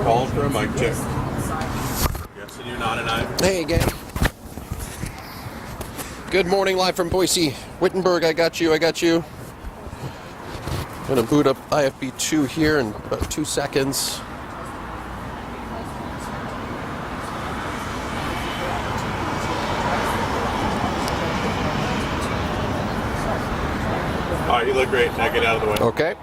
Call for a mic check. Yes, and you're not an I. Hey, gang. Good morning, live from Boise. Wittenberg, I got you. I'm going to boot up IFB2 here in about 2 seconds. All right, you look great. Now get out of the way. Okay.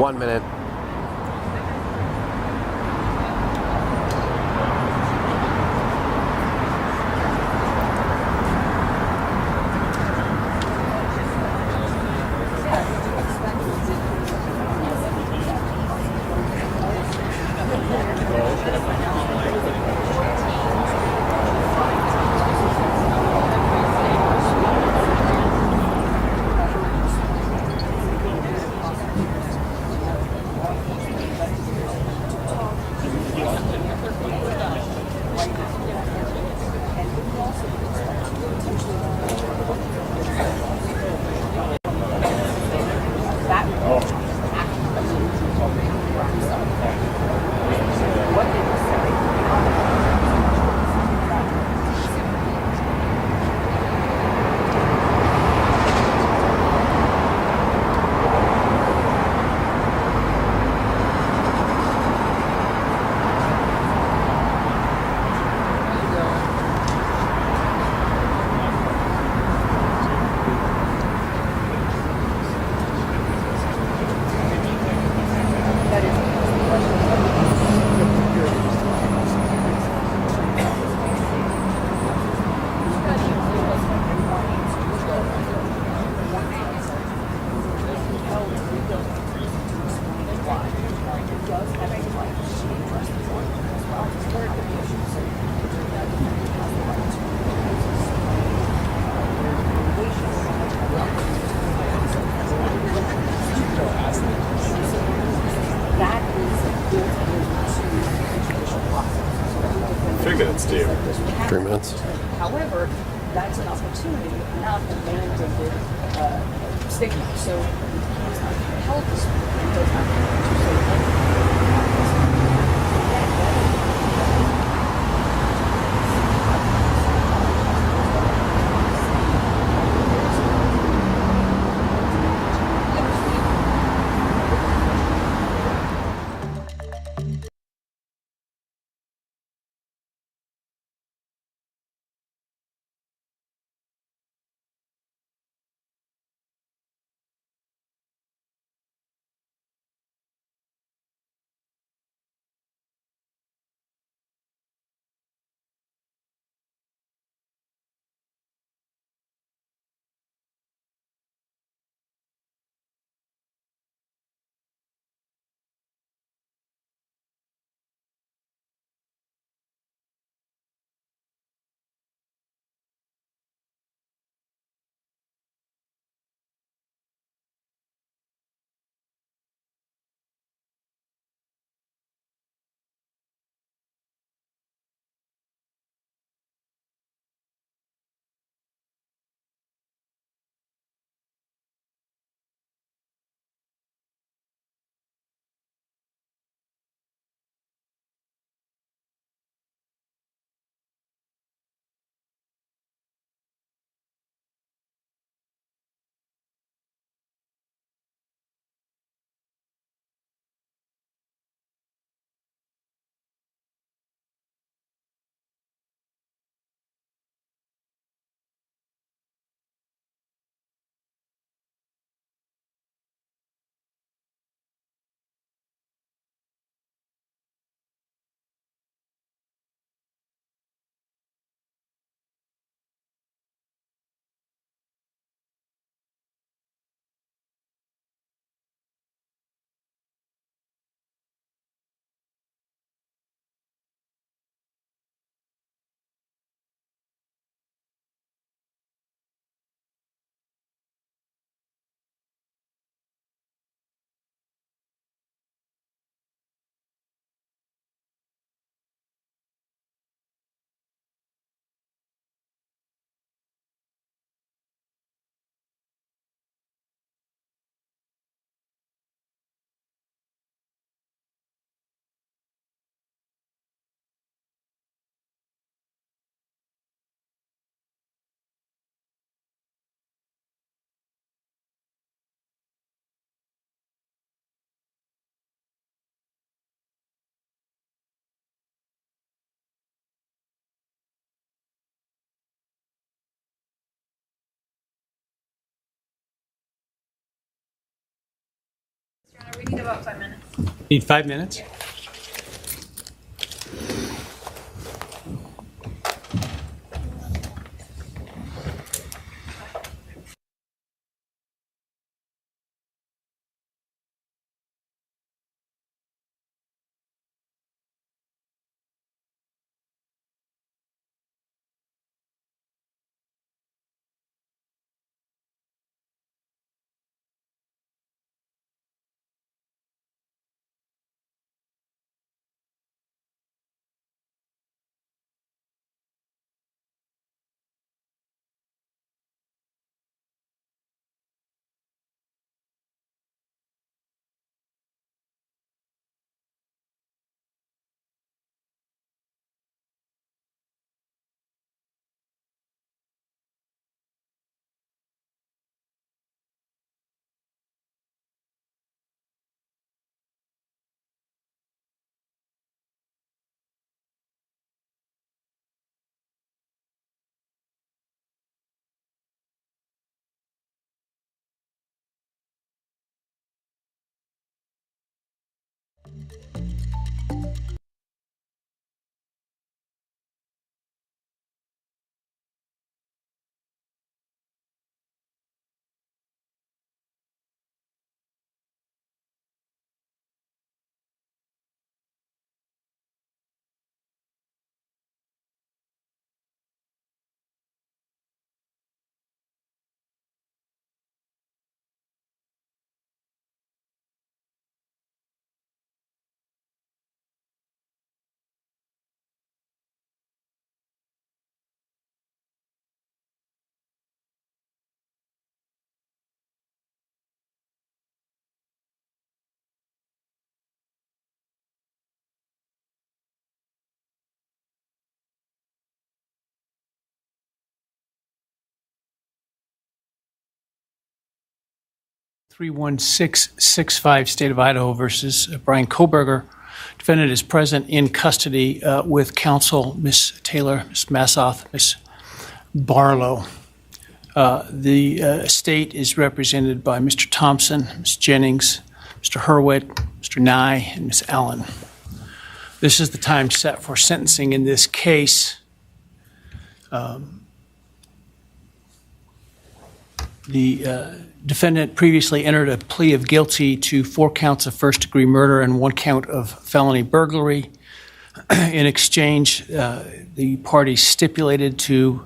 One minute. Minutes, Steve. 3 minutes. However, that's an opportunity, not a mandated stigma. So he's not held this. He does not We need about 5 minutes. Need 5 minutes? (31665) State of Idaho versus Bryan Kohberger. Defendant is present in custody with counsel, Ms. Taylor, Ms. Massoth, Ms. Barlow. The state is represented by Mr. Thompson, Ms. Jennings, Mr. Hurwitz, Mr. Nye, and Ms. Allen. This is the time set for sentencing in this case. The defendant previously entered a plea of guilty to 4 counts of first-degree murder and 1 count of felony burglary. In exchange, the parties stipulated to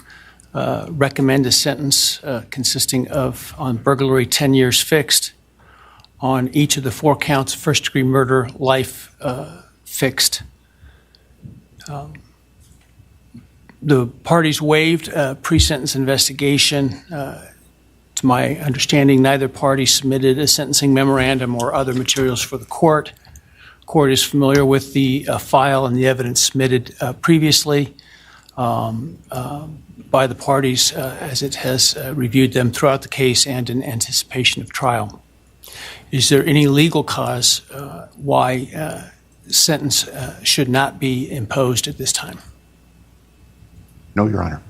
recommend a sentence consisting of, on burglary, 10 years fixed, on each of the 4 counts of first-degree murder, life fixed. The parties waived pre-sentence investigation. To my understanding, neither party submitted a sentencing memorandum or other materials for the court. The court is familiar with the file and the evidence submitted previously by the parties as it has reviewed them throughout the case and in anticipation of trial. Is there any legal cause why sentence should not be imposed at this time? No, Your Honor.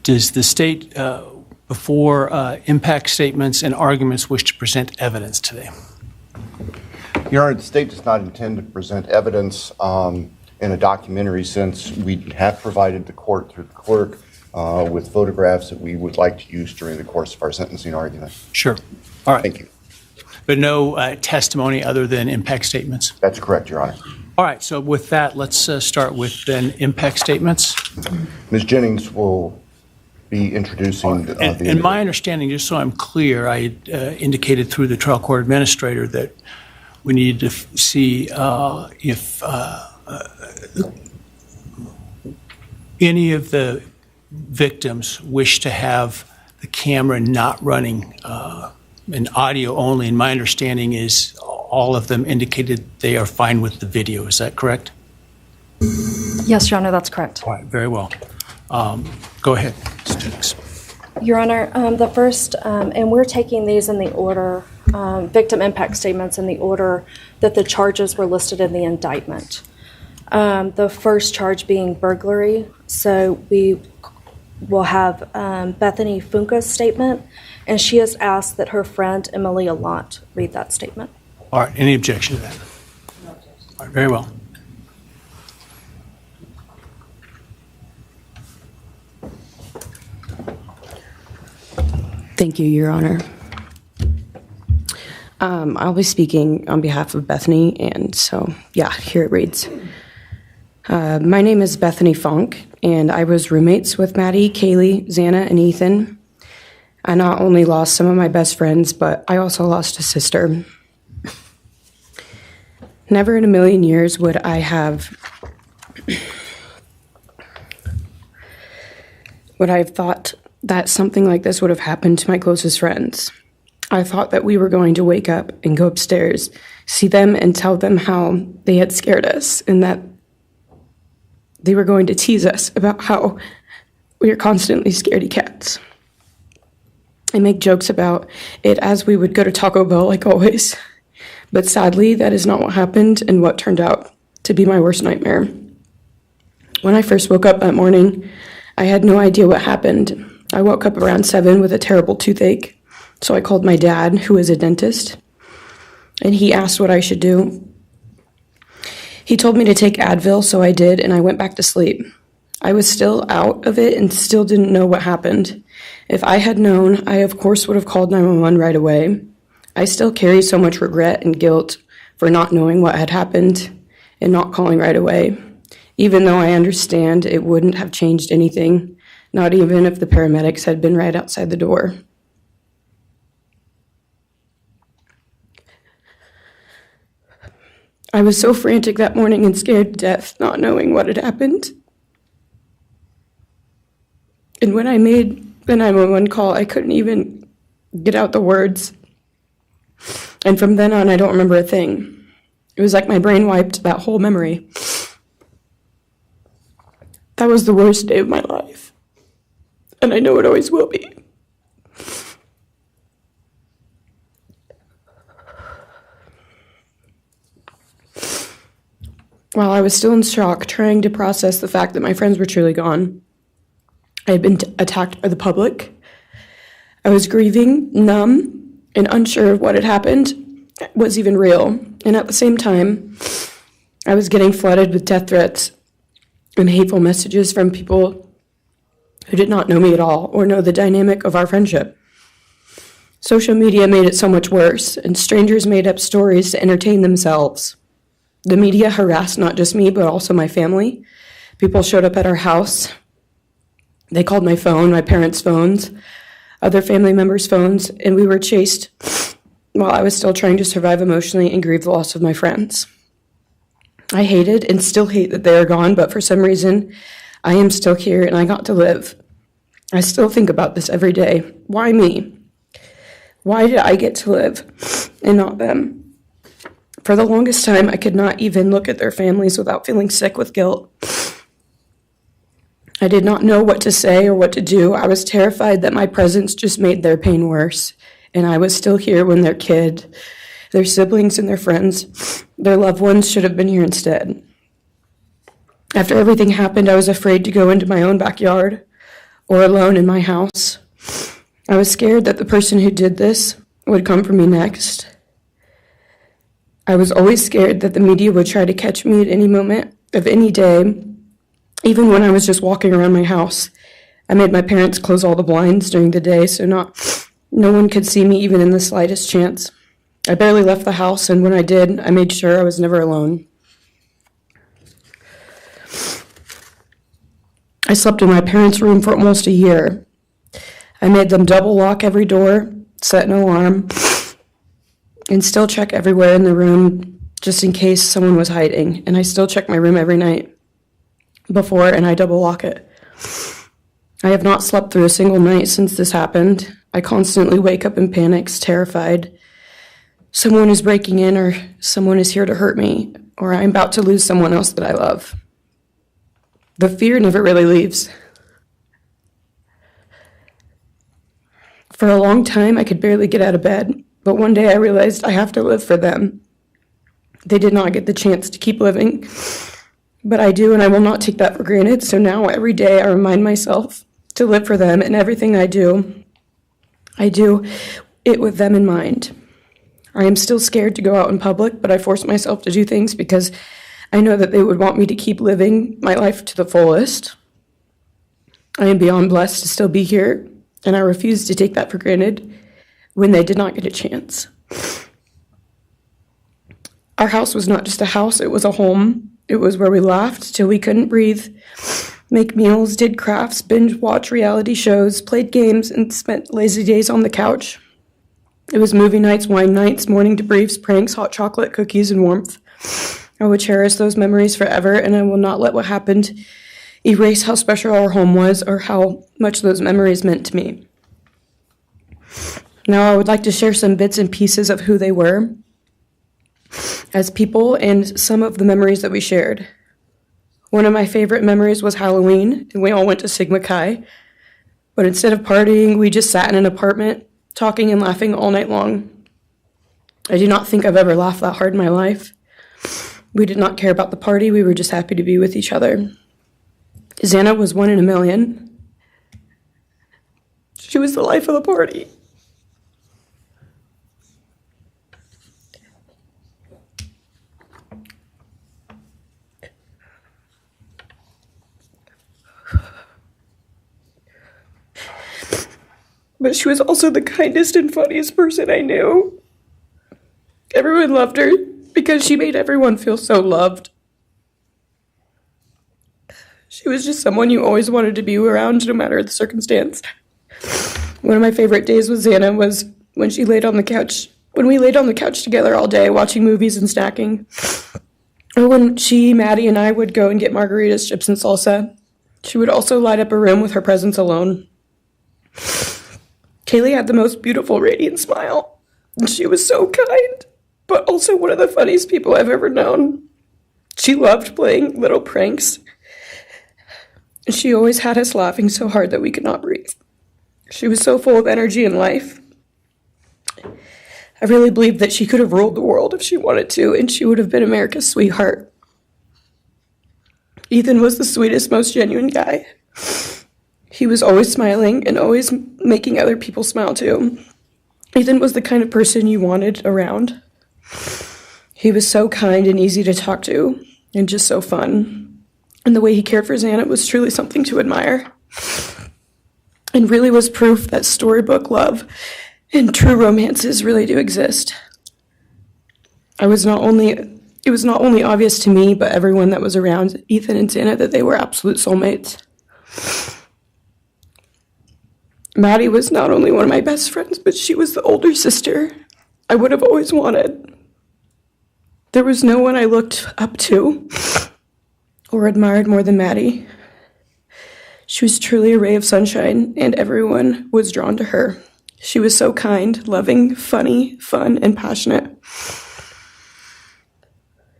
Does the state, before impact statements and arguments, wish to present evidence today? Your Honor, the state does not intend to present evidence in a documentary sense. We have provided the court through the clerk with photographs that we would like to use during the course of our sentencing argument. Sure. All right. Thank you. But no testimony other than impact statements? That's correct, Your Honor. All right. So with that, let's start with then impact statements. Ms. Jennings will be introducing the... And my understanding, just so I'm clear, I indicated through the trial court administrator that we need to see if any of the victims wish to have the camera not running and audio only. And my understanding is all of them indicated they are fine with the video. Is that correct? Yes, Your Honor, that's correct. All right, very well. Go ahead, Ms. Jennings. Your Honor, the first, and we're taking these in the order, victim impact statements in the order that the charges were listed in the indictment. The first charge being burglary. So we will have Bethany Funke's statement, and she has asked that her friend Emily Allant read that statement. All right, any objection to that? No objection. All right, very well. Thank you, Your Honor. I'll be speaking on behalf of Bethany, and so, yeah, here it reads. My name is Bethany Funke, and I was roommates with Maddie, Kaylee, Xana, and Ethan. I not only lost some of my best friends, but I also lost a sister. Never in a million years would I have thought that something like this would have happened to my closest friends. I thought that we were going to wake up and go upstairs, see them, and tell them how they had scared us, and that they were going to tease us about how we are constantly scaredy cats. I make jokes about it as we would go to Taco Bell like always. But sadly, that is not what happened and what turned out to be my worst nightmare. When I first woke up that morning, I had no idea what happened. I woke up around 7 with a terrible toothache, so I called my dad, who is a dentist, and he asked what I should do. He told me to take Advil, so I did, and I went back to sleep. I was still out of it and still didn't know what happened. If I had known, I of course would have called 911 right away. I still carry so much regret and guilt for not knowing what had happened and not calling right away, even though I understand it wouldn't have changed anything, not even if the paramedics had been right outside the door. I was so frantic that morning and scared to death, not knowing what had happened. And when I made the 911 call, I couldn't even get out the words. And from then on, I don't remember a thing. It was like my brain wiped that whole memory. That was the worst day of my life. And I know it always will be. While I was still in shock, trying to process the fact that my friends were truly gone, I had been attacked by the public. I was grieving, numb, and unsure of what had happened was even real. And at the same time, I was getting flooded with death threats and hateful messages from people who did not know me at all or know the dynamic of our friendship. Social media made it so much worse, and strangers made up stories to entertain themselves. The media harassed not just me, but also my family. People showed up at our house. They called my phone, my parents' phones, other family members' phones, and we were chased while I was still trying to survive emotionally and grieve the loss of my friends. I hated and still hate that they are gone, but for some reason, I am still here and I got to live. I still think about this every day. Why me? Why did I get to live and not them? For the longest time, I could not even look at their families without feeling sick with guilt. I did not know what to say or what to do. I was terrified that my presence just made their pain worse, and I was still here when their kid, their siblings and their friends, their loved ones should have been here instead. After everything happened, I was afraid to go into my own backyard or alone in my house. I was scared that the person who did this would come for me next. I was always scared that the media would try to catch me at any moment of any day, even when I was just walking around my house. I made my parents close all the blinds during the day so no one could see me even in the slightest chance. I barely left the house, and when I did, I made sure I was never alone. I slept in my parents' room for almost a year. I made them double lock every door, set an alarm, and still check everywhere in the room just in case someone was hiding. And I still check my room every night before, and I double lock it. I have not slept through a single night since this happened. I constantly wake up in panics, terrified. Someone is breaking in, or someone is here to hurt me, or I'm about to lose someone else that I love. The fear never really leaves. For a long time, I could barely get out of bed. But one day I realized I have to live for them. They did not get the chance to keep living, but I do, and I will not take that for granted. So now every day I remind myself to live for them, and everything I do it with them in mind. I am still scared to go out in public, but I force myself to do things because I know that they would want me to keep living my life to the fullest. I am beyond blessed to still be here, and I refuse to take that for granted when they did not get a chance. Our house was not just a house, it was a home. It was where we laughed till we couldn't breathe, make meals, did crafts, binge watch reality shows, played games, and spent lazy days on the couch. It was movie nights, wine nights, morning debriefs, pranks, hot chocolate, cookies, and warmth. I would cherish those memories forever, and I will not let what happened erase how special our home was or how much those memories meant to me. Now I would like to share some bits and pieces of who they were as people and some of the memories that we shared. One of my favorite memories was Halloween, and we all went to Sigma Chi. But instead of partying, we just sat in an apartment, talking and laughing all night long. I do not think I've ever laughed that hard in my life. We did not care about the party, we were just happy to be with each other. Xana was 1 in a million. She was the life of the party. But she was also the kindest and funniest person I knew. Everyone loved her because she made everyone feel so loved. She was just someone you always wanted to be around, no matter the circumstance. One of my favorite days with Xana was when she laid on the couch, when we laid on the couch together all day watching movies and snacking. Or when she, Maddie, and I would go and get margaritas, chips, and salsa. She would also light up a room with her presence alone. Kaylee had the most beautiful, radiant smile, and she was so kind, but also one of the funniest people I've ever known. She loved playing little pranks, and she always had us laughing so hard that we could not breathe. She was so full of energy and life. I really believed that she could have ruled the world if she wanted to, and she would have been America's sweetheart. Ethan was the sweetest, most genuine guy. He was always smiling and always making other people smile too. Ethan was the kind of person you wanted around. He was so kind and easy to talk to and just so fun. And the way he cared for Xana was truly something to admire. And really was proof that storybook love and true romances really do exist. It was not only obvious to me, but everyone that was around Ethan and Xana that they were absolute soulmates. Maddie was not only one of my best friends, but she was the older sister I would have always wanted. There was no one I looked up to or admired more than Maddie. She was truly a ray of sunshine, and everyone was drawn to her. She was so kind, loving, funny, fun, and passionate.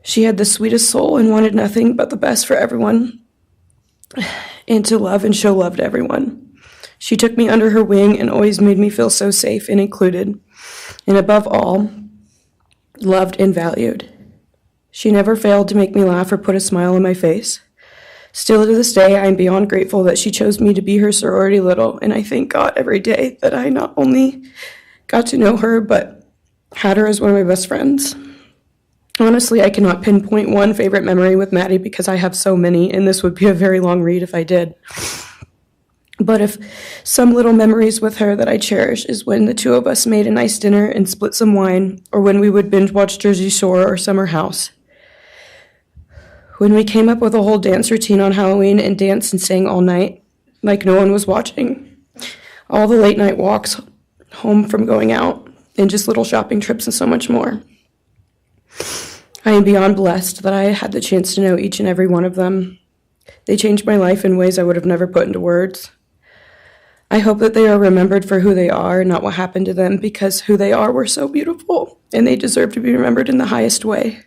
She had the sweetest soul and wanted nothing but the best for everyone, and to love and show love to everyone. She took me under her wing and always made me feel so safe and included, and above all, loved and valued. She never failed to make me laugh or put a smile on my face. Still to this day, I am beyond grateful that she chose me to be her sorority little, and I thank God every day that I not only got to know her, but had her as one of my best friends. Honestly, I cannot pinpoint one favorite memory with Maddie because I have so many, and this would be a very long read if I did. But if some little memories with her that I cherish is when the two of us made a nice dinner and split some wine, or when we would binge watch Jersey Shore or Summer House. When we came up with a whole dance routine on Halloween and danced and sang all night, like no one was watching. All the late night walks home from going out, and just little shopping trips and so much more. I am beyond blessed that I had the chance to know each and every one of them. They changed my life in ways I would have never put into words. I hope that they are remembered for who they are, not what happened to them, because who they are were so beautiful, and they deserve to be remembered in the highest way.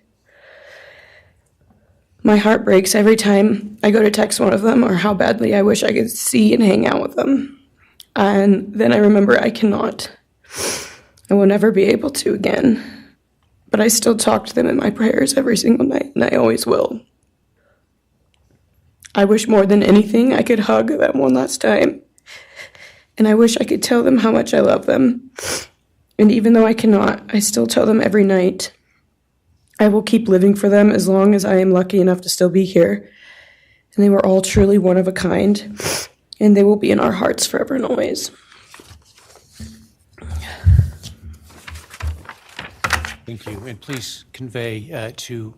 My heart breaks every time I go to text one of them, or how badly I wish I could see and hang out with them. And then I remember I cannot. I will never be able to again. But I still talk to them in my prayers every single night, and I always will. I wish more than anything I could hug them one last time and I wish I could tell them how much I love them. And even though I cannot, I still tell them every night. I will keep living for them as long as I am lucky enough to still be here. And they were all truly one of a kind, and they will be in our hearts forever and always. Thank you. And please convey to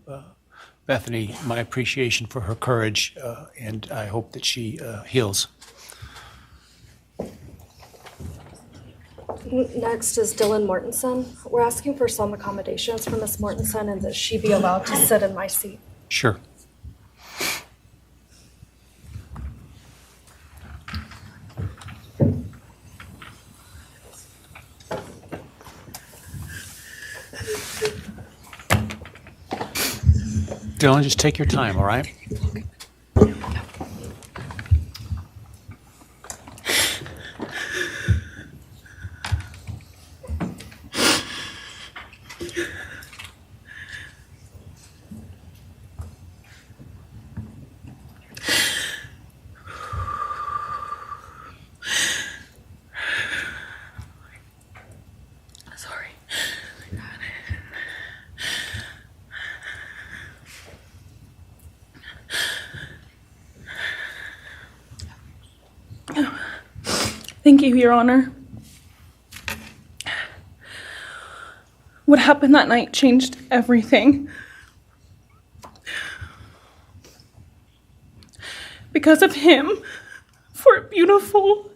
Bethany my appreciation for her courage, and I hope that she heals. Next is Dylan Mortensen. We're asking for some accommodations for Ms. Mortensen and that she be allowed to sit in my seat. Sure. Dylan, just take your time, all right? Thank you, Your Honor. What happened that night changed everything. Because of him, four beautiful,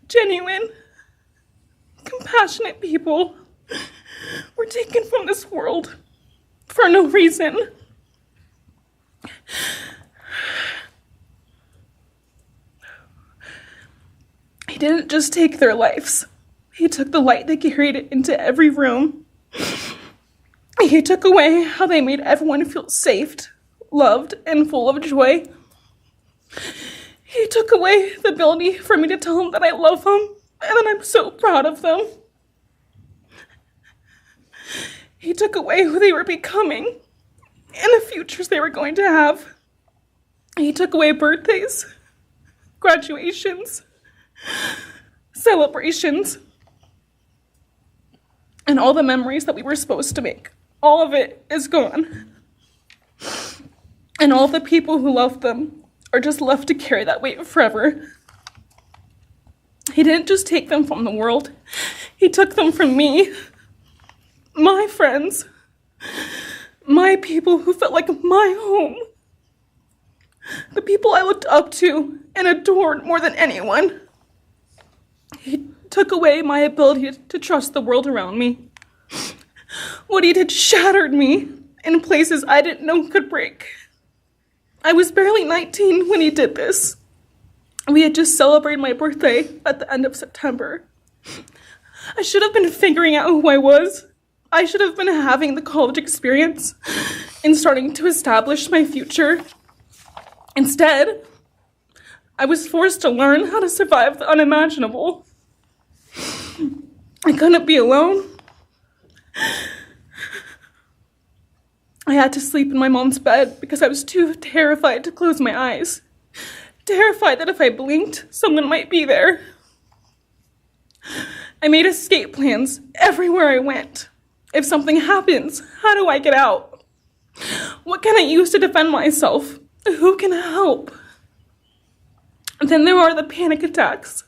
genuine, compassionate people were taken from this world for no reason. He didn't just take their lives. He took the light they carried into every room. He took away how they made everyone feel safe, loved, and full of joy. He took away the ability for me to tell them that I love them and that I'm so proud of them. He took away who they were becoming and the futures they were going to have. He took away birthdays, graduations, celebrations, and all the memories that we were supposed to make. All of it is gone. And all the people who loved them are just left to carry that weight forever. He didn't just take them from the world. He took them from me, my friends, my people who felt like my home, the people I looked up to and adored more than anyone. He took away my ability to trust the world around me. What he did shattered me in places I didn't know could break. I was barely 19 when he did this. We had just celebrated my birthday at the end of September. I should have been figuring out who I was. I should have been having the college experience and starting to establish my future. Instead, I was forced to learn how to survive the unimaginable. I couldn't be alone. I had to sleep in my mom's bed because I was too terrified to close my eyes. Terrified that if I blinked, someone might be there. I made escape plans everywhere I went. If something happens, how do I get out? What can I use to defend myself? Who can help? And then there are the panic attacks.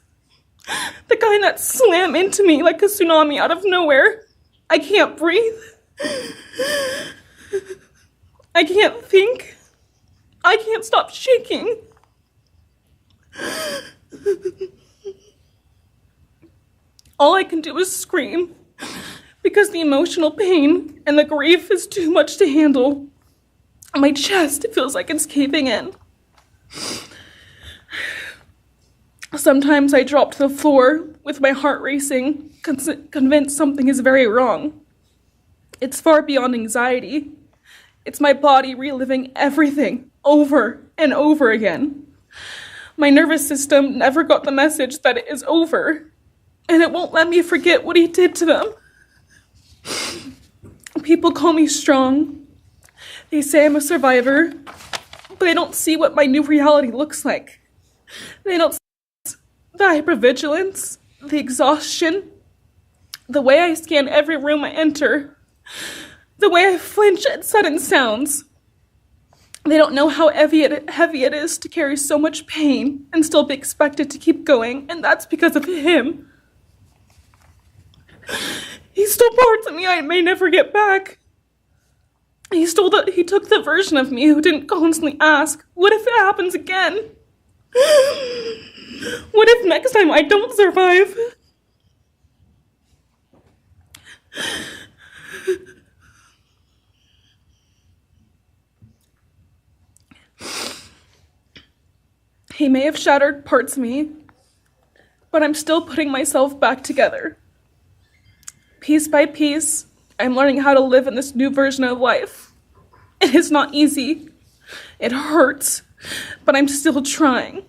The kind that slam into me like a tsunami out of nowhere. I can't breathe. I can't think. I can't stop shaking. All I can do is scream because the emotional pain and the grief is too much to handle. My chest feels like it's caving in. Sometimes I drop to the floor with my heart racing, convinced something is very wrong. It's far beyond anxiety. It's my body reliving everything over and over again. My nervous system never got the message that it is over, and it won't let me forget what he did to them. People call me strong. They say I'm a survivor, but they don't see what my new reality looks like. They don't the hypervigilance, the exhaustion, the way I scan every room I enter, the way I flinch at sudden sounds. They don't know how heavy it is to carry so much pain and still be expected to keep going, and that's because of him. He stole parts of me I may never get back. He took the version of me who didn't constantly ask, what if it happens again? What if next time I don't survive? He may have shattered parts of me, but I'm still putting myself back together. Piece by piece, I'm learning how to live in this new version of life. It is not easy. It hurts, but I'm still trying.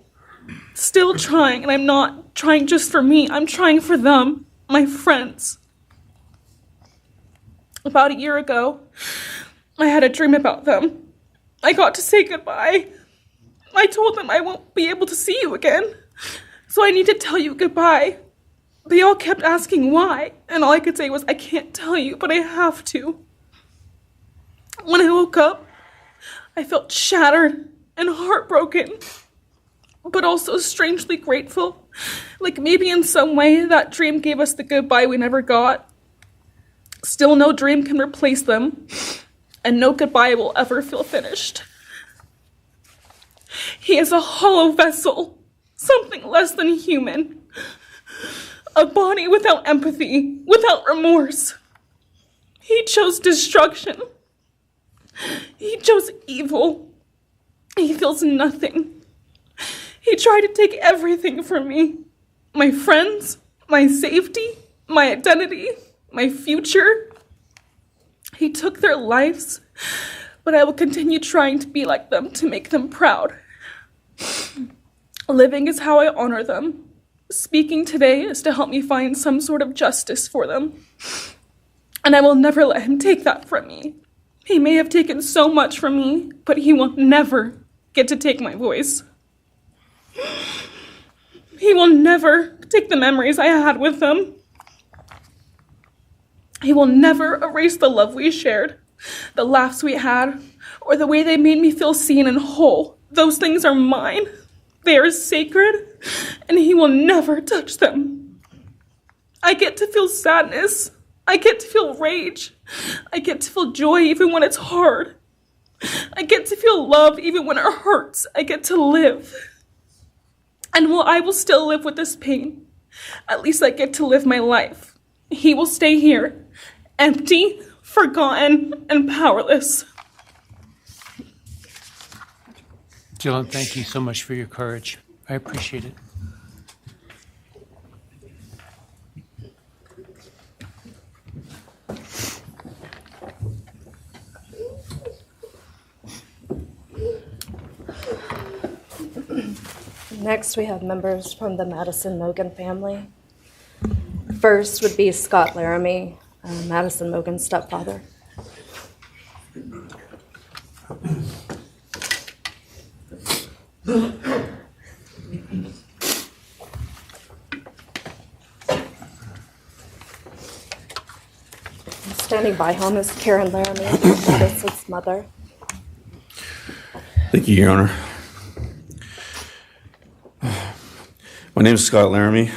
Still trying, and I'm not trying just for me. I'm trying for them, my friends. About a year ago, I had a dream about them. I got to say goodbye. I told them I won't be able to see you again, so I need to tell you goodbye. They all kept asking why, and all I could say was, I can't tell you, but I have to. When I woke up, I felt shattered and heartbroken, but also strangely grateful. Like maybe in some way that dream gave us the goodbye we never got. Still, no dream can replace them, and no goodbye will ever feel finished. He is a hollow vessel, something less than human. A body without empathy, without remorse. He chose destruction. He chose evil. He feels nothing. He tried to take everything from me. My friends, my safety, my identity, my future. He took their lives, but I will continue trying to be like them, to make them proud. Living is how I honor them. Speaking today is to help me find some sort of justice for them. And I will never let him take that from me. He may have taken so much from me, but he will never get to take my voice. He will never take the memories I had with them. He will never erase the love we shared, the laughs we had, or the way they made me feel seen and whole. Those things are mine. They are sacred, and he will never touch them. I get to feel sadness. I get to feel rage. I get to feel joy even when it's hard. I get to feel love even when it hurts. I get to live. And while I will still live with this pain, at least I get to live my life. He will stay here, empty, forgotten, and powerless. Dylan, thank you so much for your courage. I appreciate it. Next, we have members from the Madison Mogen family. First would be Scott Laramie, Madison Mogen's stepfather. Standing by him is Karen Laramie, Madison's mother. Thank you, Your Honor. My name is Scott Laramie.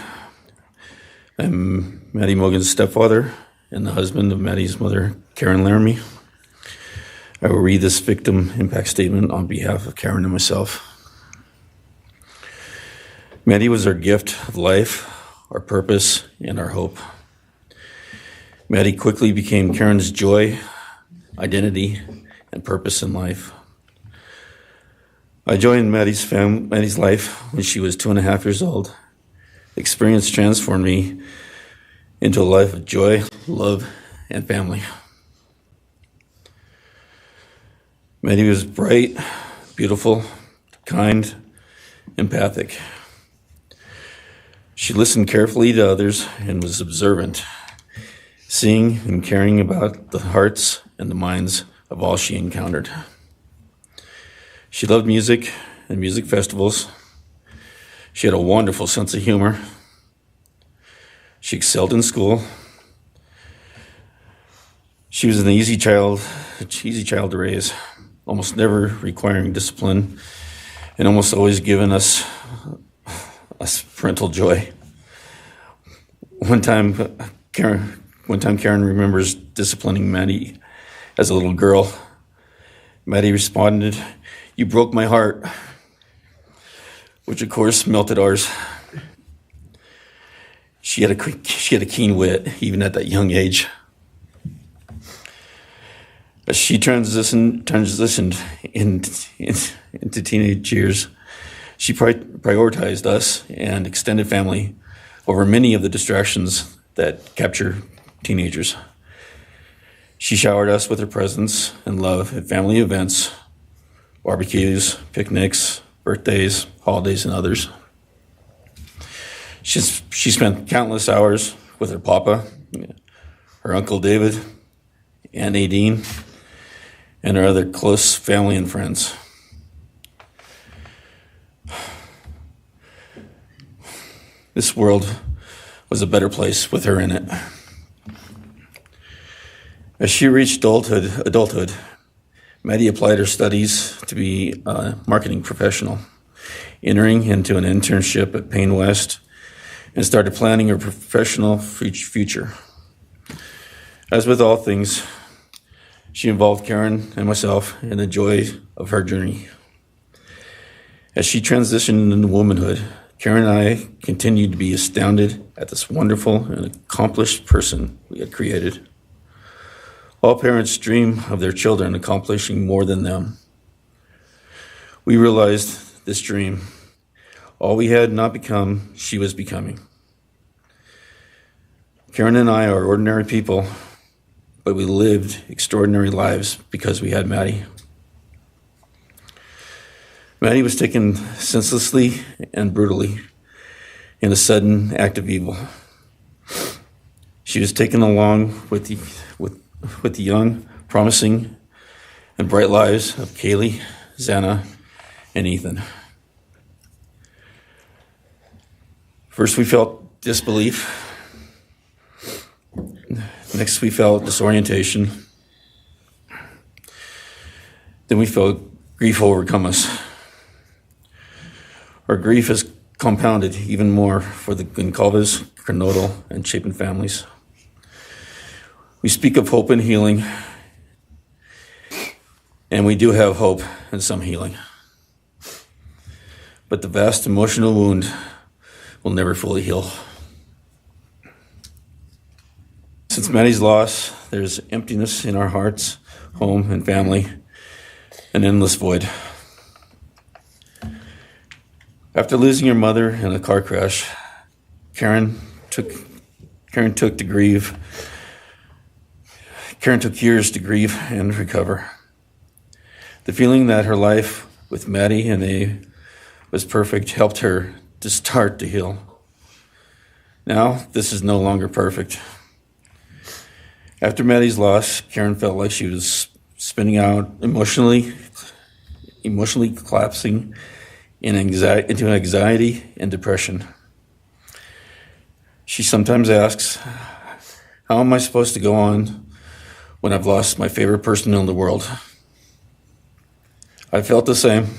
I'm Maddie Mogen's stepfather and the husband of Maddie's mother, Karen Laramie. I will read this victim impact statement on behalf of Karen and myself. Maddie was our gift of life, our purpose, and our hope. Maddie quickly became Karen's joy, identity, and purpose in life. I joined Maddie's life when she was 2.5 years old. The experience transformed me into a life of joy, love, and family. Maddie was bright, beautiful, kind, empathic. She listened carefully to others and was observant, seeing and caring about the hearts and the minds of all she encountered. She loved music and music festivals. She had a wonderful sense of humor. She excelled in school. She was an easy child to raise, almost never requiring discipline, and almost always giving us parental joy. One time Karen remembers disciplining Maddie as a little girl. Maddie responded, "You broke my heart," which of course melted ours. She had a keen wit, even at that young age. As she transitioned into teenage years, she prioritized us and extended family over many of the distractions that capture teenagers. She showered us with her presence and love at family events, barbecues, picnics, birthdays, holidays, and others. She spent countless hours with her papa, her Uncle David, Aunt Nadine, and her other close family and friends. This world was a better place with her in it. As she reached adulthood, Maddie applied her studies to be a marketing professional, entering into an internship at Payne West, and started planning her professional future. As with all things, she involved Karen and myself in the joy of her journey. As she transitioned into womanhood, Karen and I continued to be astounded at this wonderful and accomplished person we had created. All parents dream of their children accomplishing more than them. We realized this dream. All we had not become, she was becoming. Karen and I are ordinary people, but we lived extraordinary lives because we had Maddie. Maddie was taken senselessly and brutally in a sudden act of evil. She was taken along with the young, promising, and bright lives of Kaylee, Xana, and Ethan. First, we felt disbelief. Next, we felt disorientation. Then we felt grief overcome us. Our grief is compounded even more for the Goncalves, Kernodle, and Chapin families. We speak of hope and healing, and we do have hope and some healing. But the vast emotional wound will never fully heal. Since Maddie's loss, there's emptiness in our hearts, home, and family, an endless void. After losing her mother in a car crash, Karen took years to grieve and recover. The feeling that her life with Maddie and A was perfect helped her to start to heal. Now, this is no longer perfect. After Maddie's loss, Karen felt like she was spinning out, emotionally collapsing into anxiety and depression. She sometimes asks, "How am I supposed to go on when I've lost my favorite person in the world?" I felt the same,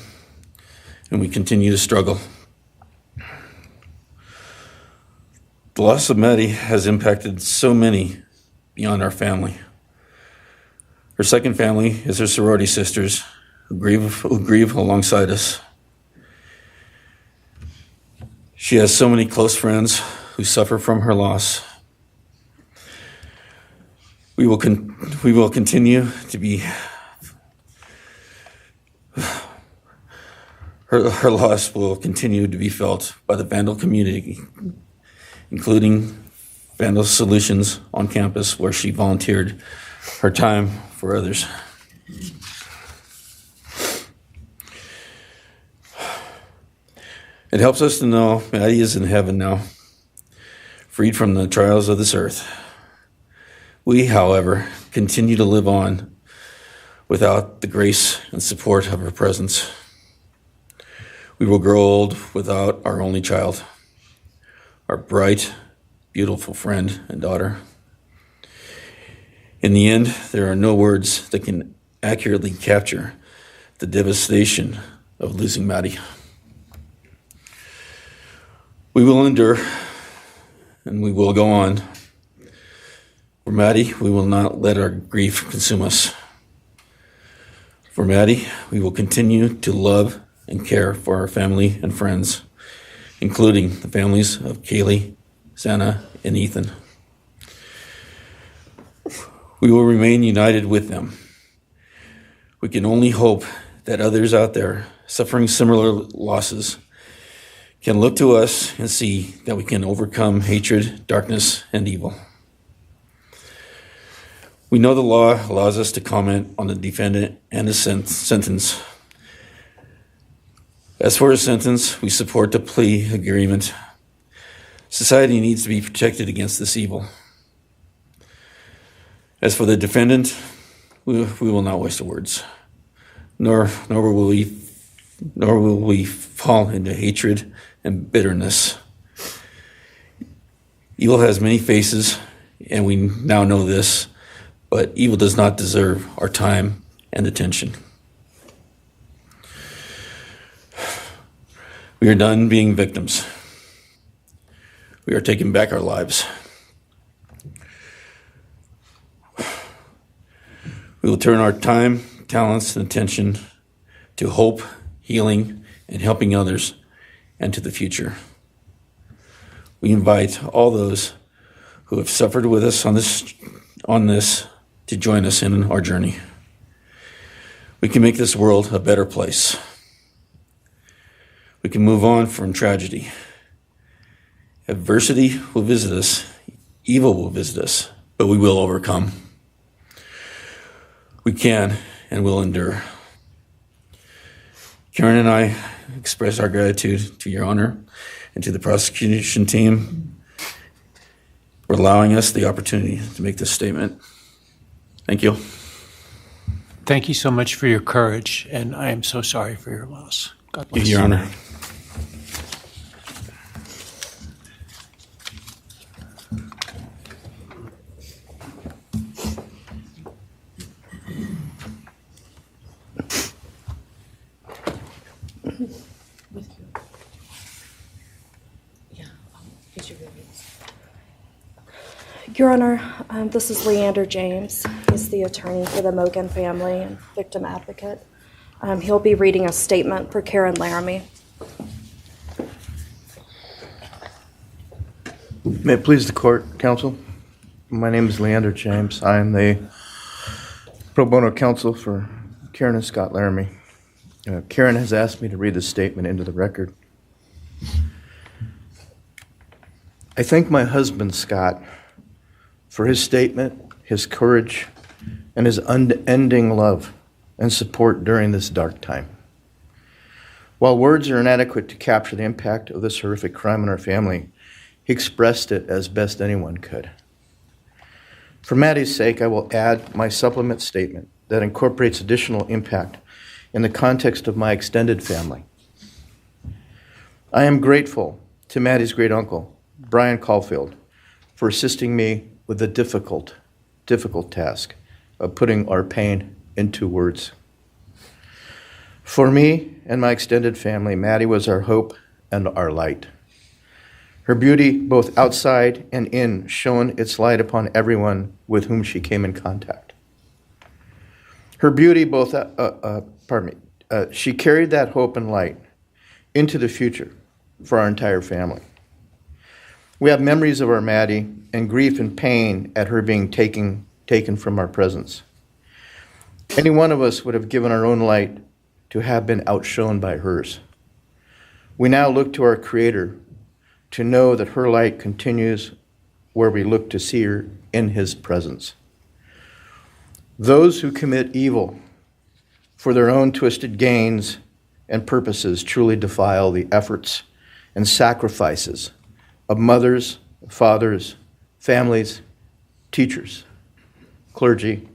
and we continue to struggle. The loss of Maddie has impacted so many beyond our family. Her second family is her sorority sisters who grieve alongside us. She has so many close friends who suffer from her loss. We will continue to be. Her loss will continue to be felt by the Vandal community, including Vandal Solutions on campus, where she volunteered her time for others. It helps us to know Maddie is in heaven now, freed from the trials of this earth. We, however, continue to live on without the grace and support of her presence. We will grow old without our only child, our bright, beautiful friend and daughter. In the end, there are no words that can accurately capture the devastation of losing Maddie. We will endure, and we will go on. For Maddie, we will not let our grief consume us. For Maddie, we will continue to love and care for our family and friends, including the families of Kaylee, Santa, and Ethan. We will remain united with them. We can only hope that others out there suffering similar losses can look to us and see that we can overcome hatred, darkness, and evil. We know the law allows us to comment on the defendant and his sentence. As for his sentence, we support the plea agreement. Society needs to be protected against this evil. As for the defendant, we will not waste the words, nor will we fall into hatred and bitterness. Evil has many faces, and we now know this, but evil does not deserve our time and attention. We are done being victims. We are taking back our lives. We will turn our time, talents, and attention to hope, healing, and helping others, and to the future. We invite all those who have suffered with us on this to join us in our journey. We can make this world a better place. We can move on from tragedy. Adversity will visit us, evil will visit us, but we will overcome. We can and will endure. Karen and I express our gratitude to Your Honor and to the prosecution team for allowing us the opportunity to make this statement. Thank you. Thank you so much for your courage, and I am so sorry for your loss. God bless you. Your Honor. Your Honor, this is Leander James. He's the attorney for the Mogen family and victim advocate. He'll be reading a statement for Karen Laramie. May it please the court, counsel. My name is Leander James. I am the pro bono counsel for Karen and Scott Laramie. Karen has asked me to read this statement into the record. I thank my husband, Scott, for his statement, his courage, and his unending love and support during this dark time. While words are inadequate to capture the impact of this horrific crime on our family, he expressed it as best anyone could. For Maddie's sake, I will add my supplement statement that incorporates additional impact in the context of my extended family. I am grateful to Maddie's great uncle, Bryan Kohberger, for assisting me with the difficult task of putting our pain into words. For me and my extended family, Maddie was our hope and our light. Her beauty, both outside and in, shone its light upon everyone with whom she came in contact. Her beauty, she carried that hope and light into the future for our entire family. We have memories of our Maddie and grief and pain at her being taken from our presence. Any one of us would have given our own light to have been outshone by hers. We now look to our Creator to know that her light continues where we look to see her in His presence. Those who commit evil for their own twisted gains and purposes truly defile the efforts and sacrifices of mothers, fathers, families, teachers, clergy,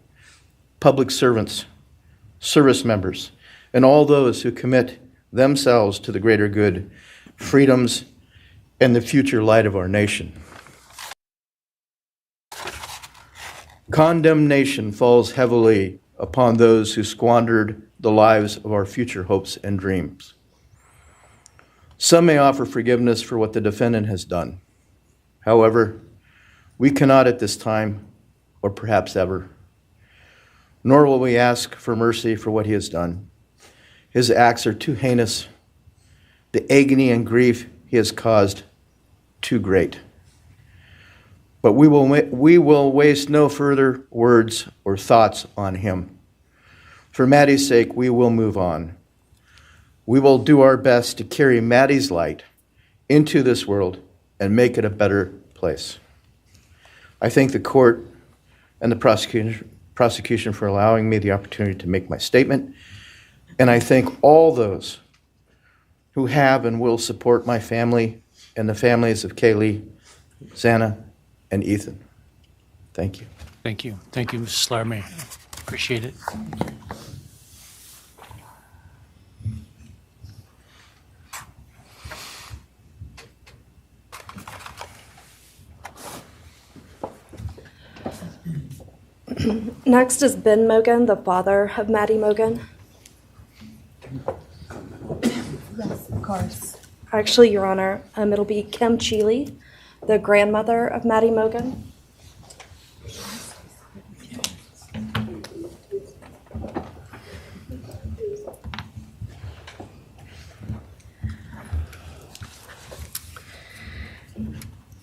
public servants, service members, and all those who commit themselves to the greater good, freedoms, and the future light of our nation. Condemnation falls heavily upon those who squandered the lives of our future hopes and dreams. Some may offer forgiveness for what the defendant has done. However, we cannot at this time, or perhaps ever, nor will we ask for mercy for what he has done. His acts are too heinous, the agony and grief he has caused too great. But we will waste no further words or thoughts on him. For Maddie's sake, we will move on. We will do our best to carry Maddie's light into this world and make it a better place. I thank the court and the prosecution for allowing me the opportunity to make my statement, and I thank all those who have and will support my family and the families of Kaylee, Xana, and Ethan. Thank you. Thank you. Thank you, Mrs. Laramie. Appreciate it. Next is Ben Mogen, the father of Maddie Mogen. Yes, of course. Actually, Your Honor, it'll be Kim Cheeley, the grandmother of Maddie Mogen.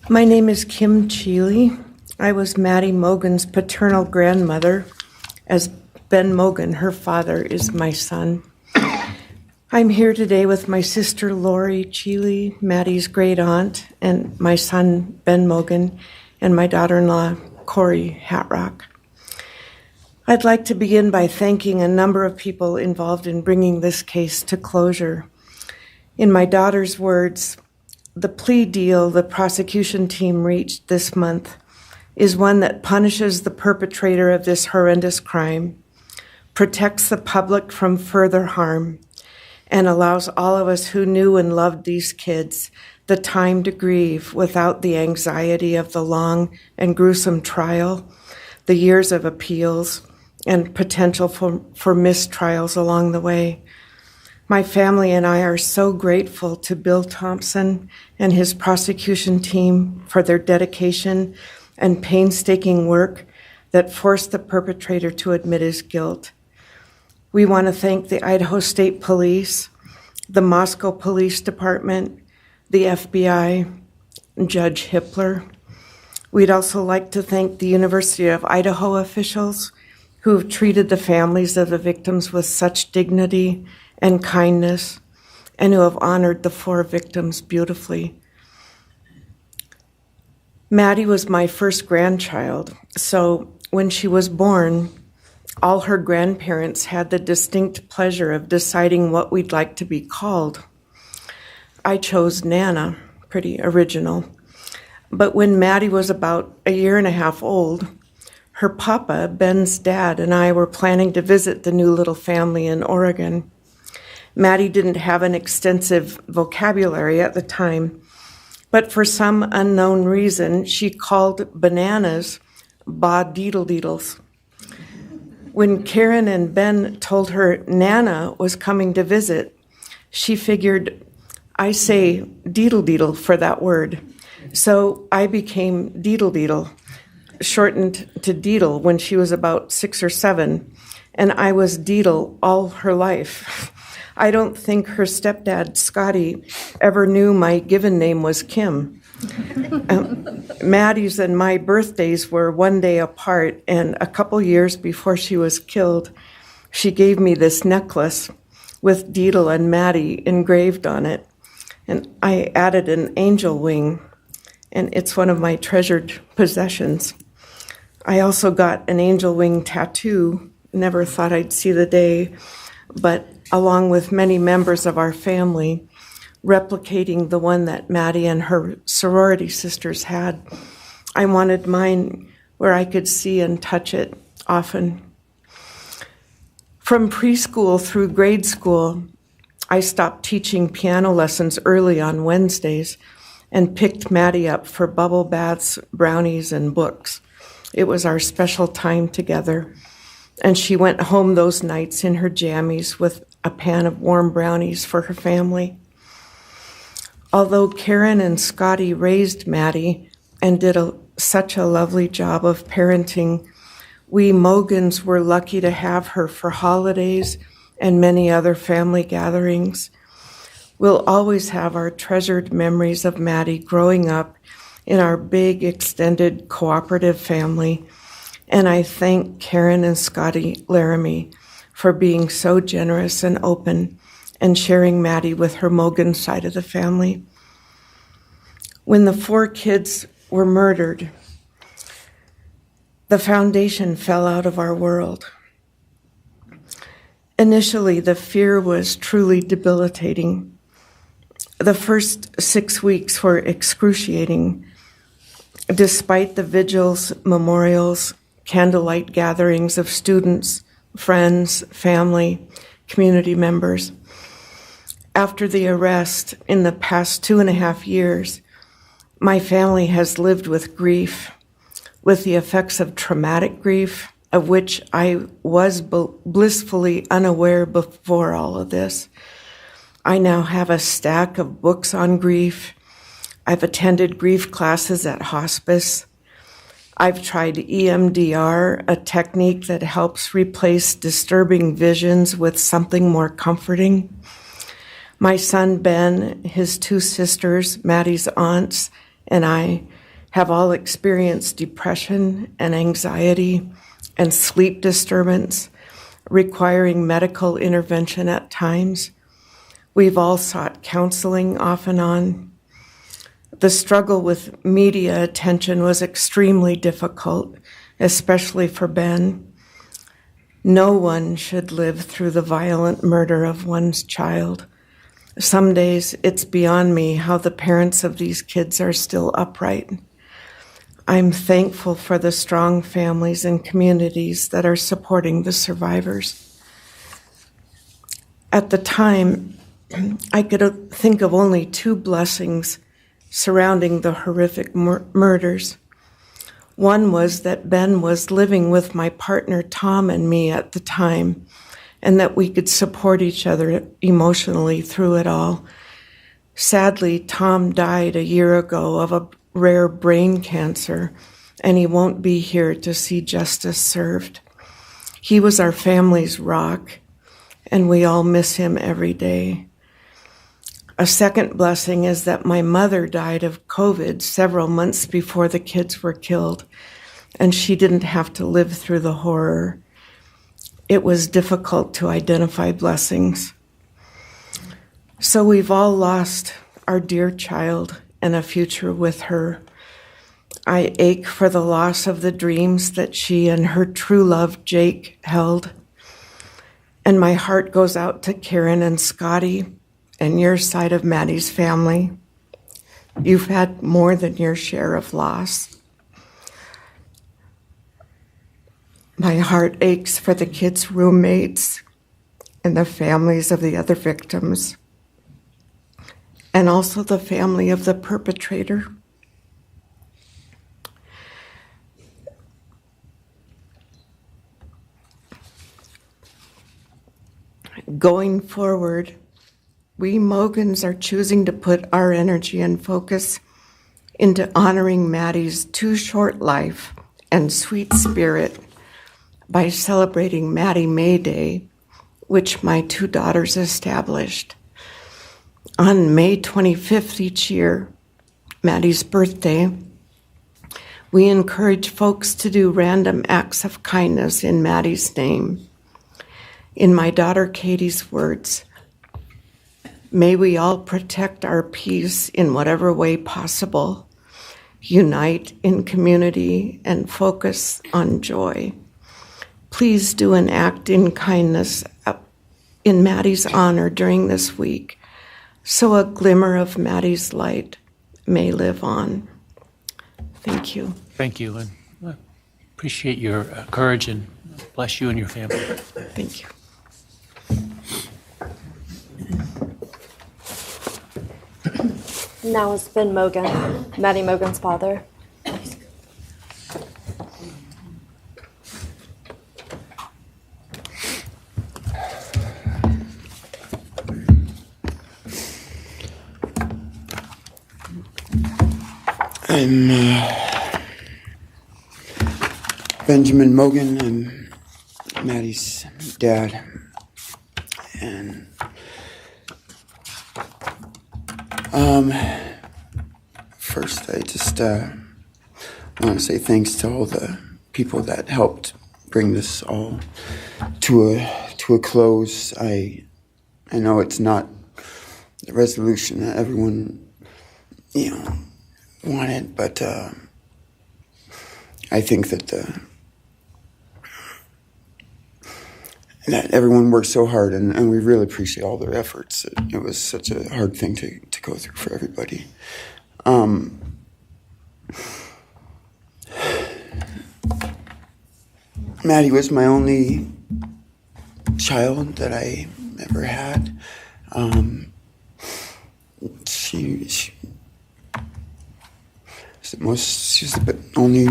My name is Kim Cheeley. I was Maddie Mogen's paternal grandmother, as Ben Mogen, her father, is my son. I'm here today with my sister Lori Cheeley, Maddie's great aunt, and my son Ben Mogen, and my daughter-in-law Corey Hatrock. I'd like to begin by thanking a number of people involved in bringing this case to closure. In my daughter's words, the plea deal the prosecution team reached this month is one that punishes the perpetrator of this horrendous crime, protects the public from further harm, and allows all of us who knew and loved these kids the time to grieve without the anxiety of the long and gruesome trial, the years of appeals, and potential for mistrials along the way. My family and I are so grateful to Bill Thompson and his prosecution team for their dedication and painstaking work that forced the perpetrator to admit his guilt. We want to thank the Idaho State Police, the Moscow Police Department, the FBI, and Judge Hippler. We'd also like to thank the University of Idaho officials who have treated the families of the victims with such dignity and kindness, and who have honored the 4 victims beautifully. Maddie was my first grandchild, so when she was born, all her grandparents had the distinct pleasure of deciding what we'd like to be called. I chose Nana, pretty original. But when Maddie was about a year and a half old, her papa, Ben's dad, and I were planning to visit the new little family in Oregon. Maddie didn't have an extensive vocabulary at the time, but for some unknown reason, she called bananas ba-deedle-deedles. When Karen and Ben told her Nana was coming to visit, she figured, I say deedle-deedle for that word. So I became deedle-deedle, shortened to Deedle when she was about 6 or 7, and I was Deedle all her life. I don't think her stepdad, Scotty, ever knew my given name was Kim. Maddie's and my birthdays were one day apart, and a couple years before she was killed, she gave me this necklace with Deedle and Maddie engraved on it, and I added an angel wing, and it's one of my treasured possessions. I also got an angel wing tattoo, never thought I'd see the day, but along with many members of our family, replicating the one that Maddie and her sorority sisters had. I wanted mine where I could see and touch it often. From preschool through grade school, I stopped teaching piano lessons early on Wednesdays and picked Maddie up for bubble baths, brownies, and books. It was our special time together, and she went home those nights in her jammies with a pan of warm brownies for her family. Although Karen and Scotty raised Maddie and did such a lovely job of parenting, we Mogens were lucky to have her for holidays and many other family gatherings. We'll always have our treasured memories of Maddie growing up in our big, extended, cooperative family, and I thank Karen and Scotty Laramie for being so generous and open and sharing Maddie with her Mogen side of the family. When the 4 kids were murdered, the foundation fell out of our world. Initially, the fear was truly debilitating. The first 6 weeks were excruciating. Despite the vigils, memorials, candlelight gatherings of students, friends, family, community members. After the arrest, in the past 2.5 years, my family has lived with grief, with the effects of traumatic grief, of which I was blissfully unaware before all of this. I now have a stack of books on grief. I've attended grief classes at hospice. I've tried EMDR, a technique that helps replace disturbing visions with something more comforting. My son Ben, his 2 sisters, Maddie's aunts, and I have all experienced depression and anxiety and sleep disturbance, requiring medical intervention at times. We've all sought counseling off and on. The struggle with media attention was extremely difficult, especially for Ben. No one should live through the violent murder of one's child. Some days it's beyond me how the parents of these kids are still upright. I'm thankful for the strong families and communities that are supporting the survivors. At the time, I could think of only 2 blessings surrounding the horrific murders. One was that Ben was living with my partner Tom and me at the time, and that we could support each other emotionally through it all. Sadly, Tom died a year ago of a rare brain cancer, and he won't be here to see justice served. He was our family's rock, and we all miss him every day. A second blessing is that my mother died of COVID several months before the kids were killed, and she didn't have to live through the horror. It was difficult to identify blessings. So we've all lost our dear child and a future with her. I ache for the loss of the dreams that she and her true love, Jake, held. And my heart goes out to Karen and Scotty and your side of Maddie's family. You've had more than your share of loss. My heart aches for the kids' roommates and the families of the other victims, and also the family of the perpetrator. Going forward, we Mogens are choosing to put our energy and focus into honoring Maddie's too short life and sweet spirit by celebrating Maddie May Day, which my 2 daughters established. On May 25th each year, Maddie's birthday, we encourage folks to do random acts of kindness in Maddie's name. In my daughter Katie's words, may we all protect our peace in whatever way possible, unite in community, and focus on joy. Please do an act in kindness in Maddie's honor during this week, so a glimmer of Maddie's light may live on. Thank you. Thank you, and I appreciate your courage, and bless you and your family. Thank you. now as Ben Mogen, Maddie Mogen's father. I'm Benjamin Mogen. I'm Maddie's dad. And first I just want to say thanks to all the people that helped bring this all to a close. I know it's not the resolution that everyone, wanted, but I think that that everyone worked so hard, and we really appreciate all their efforts. It was such a hard thing to go through for everybody. Maddie was my only child that I ever had. She's the only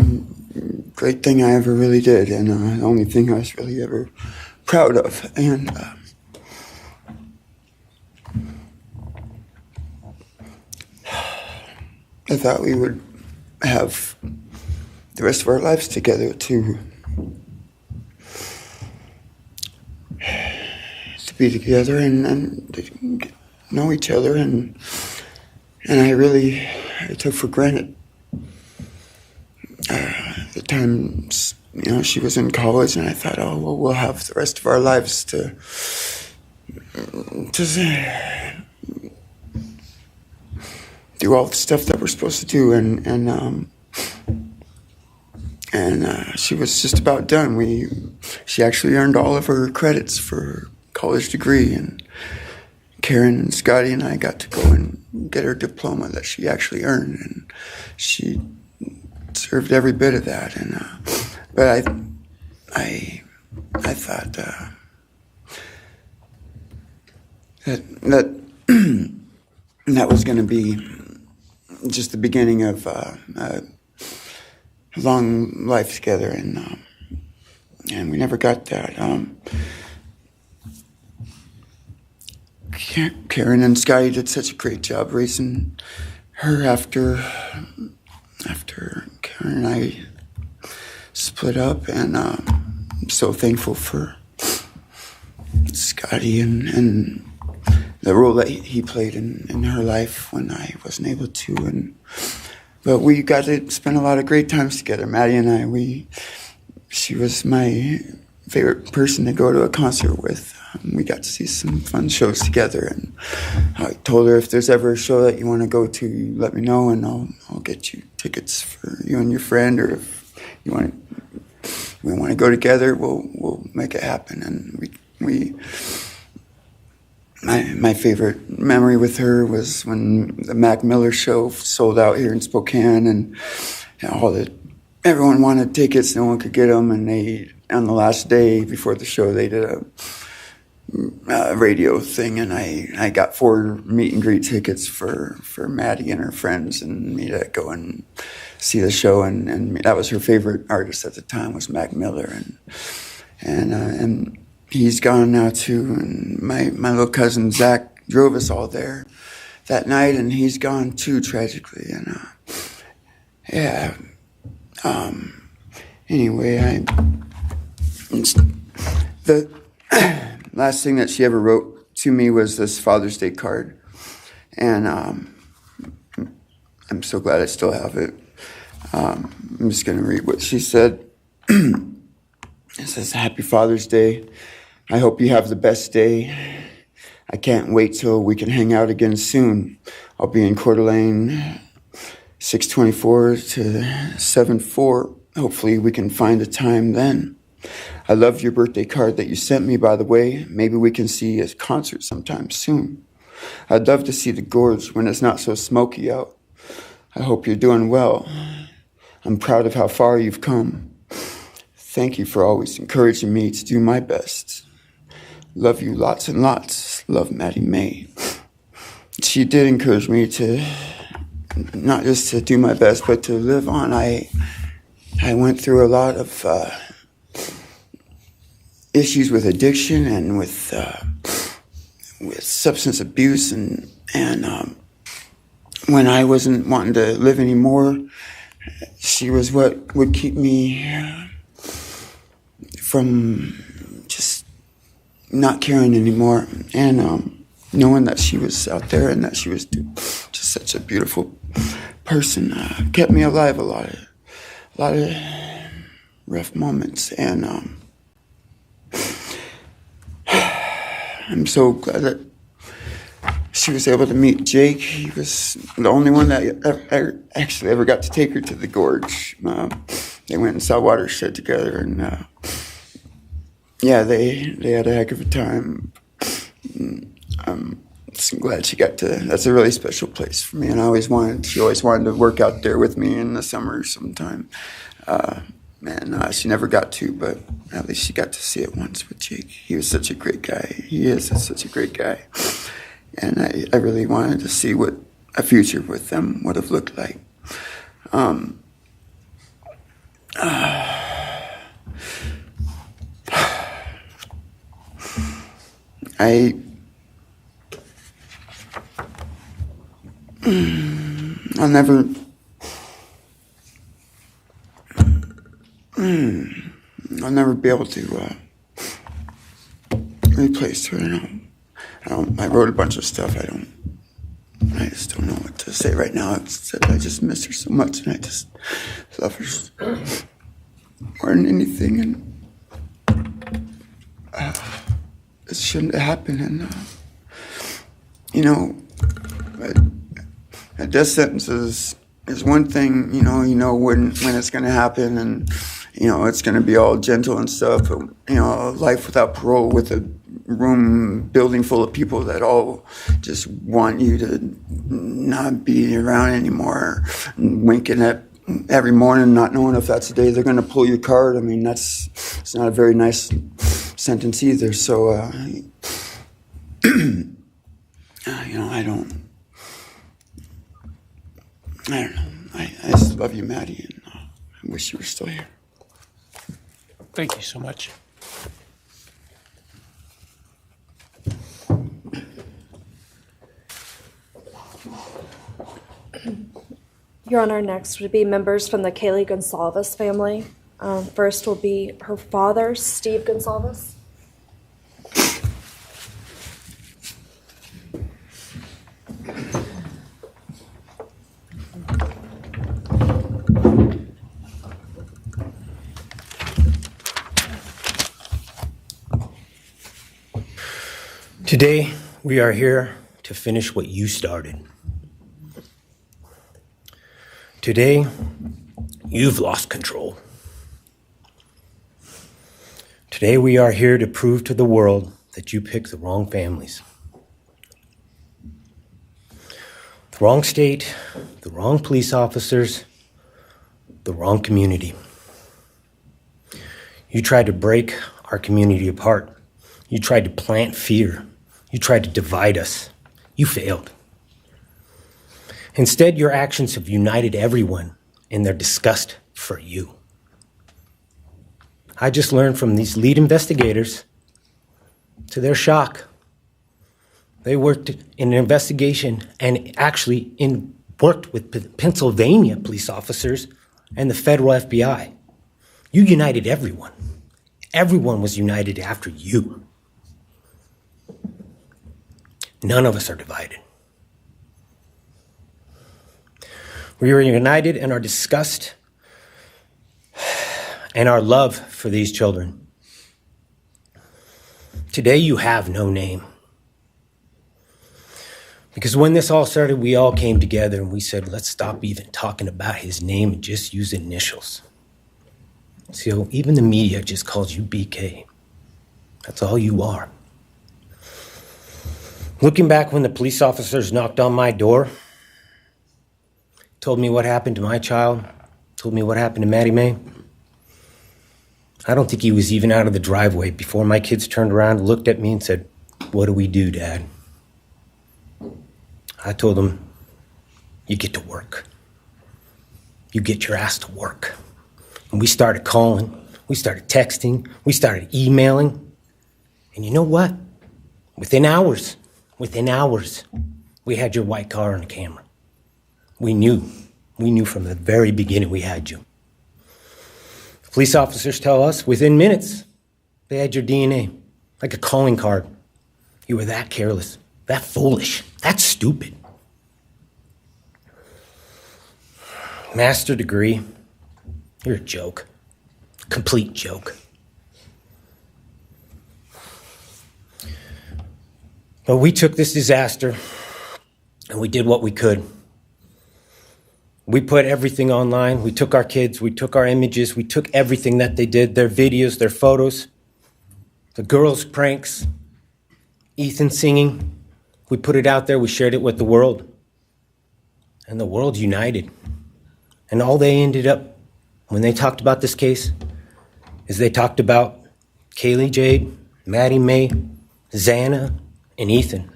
great thing I ever really did, and the only thing I was really ever proud of. And I thought we would have the rest of our lives together to be together and to know each other, and I took for granted the times she was in college, and I thought, oh well, we'll have the rest of our lives to do all the stuff that we're supposed to do, and she was just about done. She actually earned all of her credits for her college degree, and Karen and Scotty and I got to go and get her diploma that she actually earned, and she deserved every bit of that. And but I thought that was going to be just the beginning of a long life together, and we never got that. Karen and Scotty did such a great job raising her after Karen and I split up, and I'm so thankful for Scotty and the role that he played in her life when I wasn't able to. But we got to spend a lot of great times together, Maddie and I. She was my favorite person to go to a concert with. We got to see some fun shows together, and I told her, if there's ever a show that you want to go to, let me know, and I'll get you tickets for you and your friend, or if we want to go together, we'll make it happen. And my favorite memory with her was when the Mac Miller show sold out here in Spokane, and everyone wanted tickets, no one could get them, and on the last day before the show, they did a radio thing, and I got 4 meet and greet tickets for Maddie and her friends and me to go and see the show, and that was her favorite artist at the time, was Mac Miller, and he's gone now too, and my little cousin Zach drove us all there that night, and he's gone too, tragically, and anyway, the last thing that she ever wrote to me was this Father's Day card, and I'm so glad I still have it. I'm just going to read what she said. It says, "Happy Father's Day. I hope you have the best day. I can't wait till we can hang out again soon. I'll be in Coeur d'Alene, 624 to 74. Hopefully we can find a time then. I loved your birthday card that you sent me, by the way. Maybe we can see a concert sometime soon. I'd love to see the gorge when it's not so smoky out. I hope you're doing well. I'm proud of how far you've come. Thank you for always encouraging me to do my best. Love you lots and lots. Love, Maddie May." She did encourage me to not just to do my best, but to live on. I went through a lot of issues with addiction and with substance abuse, and when I wasn't wanting to live anymore, she was what would keep me from just not caring anymore, and knowing that she was out there and that she was just such a beautiful person kept me alive. A lot of rough moments, and I'm so glad that she was able to meet Jake. He was the only one that actually ever got to take her to the gorge. They went and saw Watershed together, and yeah, they had a heck of a time. I'm glad she got to. That's a really special place for me, and she always wanted to work out there with me in the summer sometime. She never got to, but at least she got to see it once with Jake. He was such a great guy. He is such a great guy. And I really wanted to see what a future with them would have looked like. I'll never be able to replace her. I wrote a bunch of stuff. I just don't know what to say right now. Except I just miss her so much, and I just love her more than anything. And it shouldn't have happened. And a death sentence is one thing. You know when it's going to happen, and it's going to be all gentle and stuff. But life without parole, with a building full of people that all just want you to not be around anymore, winking at every morning, not knowing if that's the day they're going to pull your card. I mean, it's not a very nice sentence either. So, I don't know. I just love you, Maddie, and I wish you were still here. Thank you so much. Your Honor, next would be members from the Kaylee Goncalves family. First will be her father, Steve Goncalves. Today, we are here to finish what you started. Today, you've lost control. Today, we are here to prove to the world that you picked the wrong families. The wrong state, the wrong police officers, the wrong community. You tried to break our community apart. You tried to plant fear. You tried to divide us. You failed. Instead, your actions have united everyone in their disgust for you. I just learned from these lead investigators, to their shock, they worked in an investigation and actually worked with Pennsylvania police officers and the federal FBI. You united everyone. Everyone was united after you. None of us are divided. We are united in our disgust and our love for these children. Today you have no name. Because when this all started, we all came together and we said, let's stop even talking about his name and just use initials. So even the media just calls you BK. That's all you are. Looking back when the police officers knocked on my door, told me what happened to my child, told me what happened to Maddie Mae, I don't think he was even out of the driveway before my kids turned around, looked at me and said, what do we do, Dad? I told them, you get to work. You get your ass to work. And we started calling, we started texting, we started emailing. And you know what? Within hours, we had your white car on the camera. We knew from the very beginning we had you. Police officers tell us within minutes they had your DNA, like a calling card. You were that careless, that foolish, that stupid. Master degree, you're a joke, complete joke. But we took this disaster and we did what we could. We put everything online. We took our kids, we took our images, we took everything that they did, their videos, their photos, the girls' pranks, Ethan singing. We put it out there, we shared it with the world. And the world united. And all they ended up, when they talked about this case, is they talked about Kaylee Jade, Maddie Mae, Xana, and Ethan.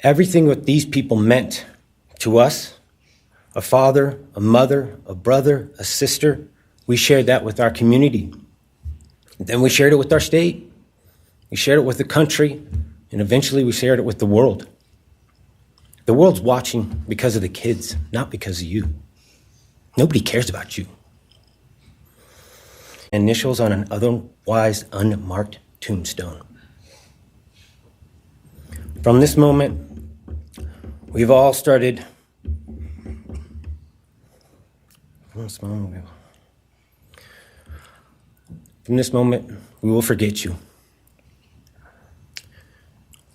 Everything what these people meant to us, a father, a mother, a brother, a sister, we shared that with our community. Then we shared it with our state. We shared it with the country, and eventually we shared it with the world. The world's watching because of the kids, not because of you. Nobody cares about you. Initials on an otherwise unmarked tombstone. From this moment, we've all started. From this moment, we will forget you.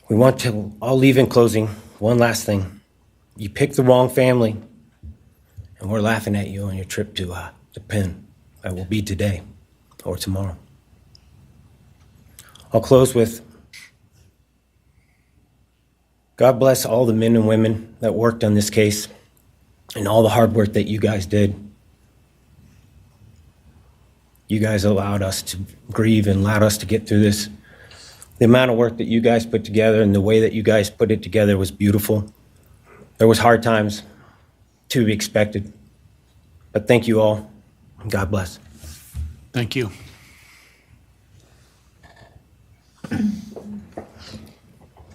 We want to all leave in closing. One last thing. You picked the wrong family, and we're laughing at you on your trip to the pen. That will be today or tomorrow. I'll close with, God bless all the men and women that worked on this case and all the hard work that you guys did. You guys allowed us to grieve and allowed us to get through this. The amount of work that you guys put together and the way that you guys put it together was beautiful. There was hard times to be expected. But thank you all. God bless. Thank you.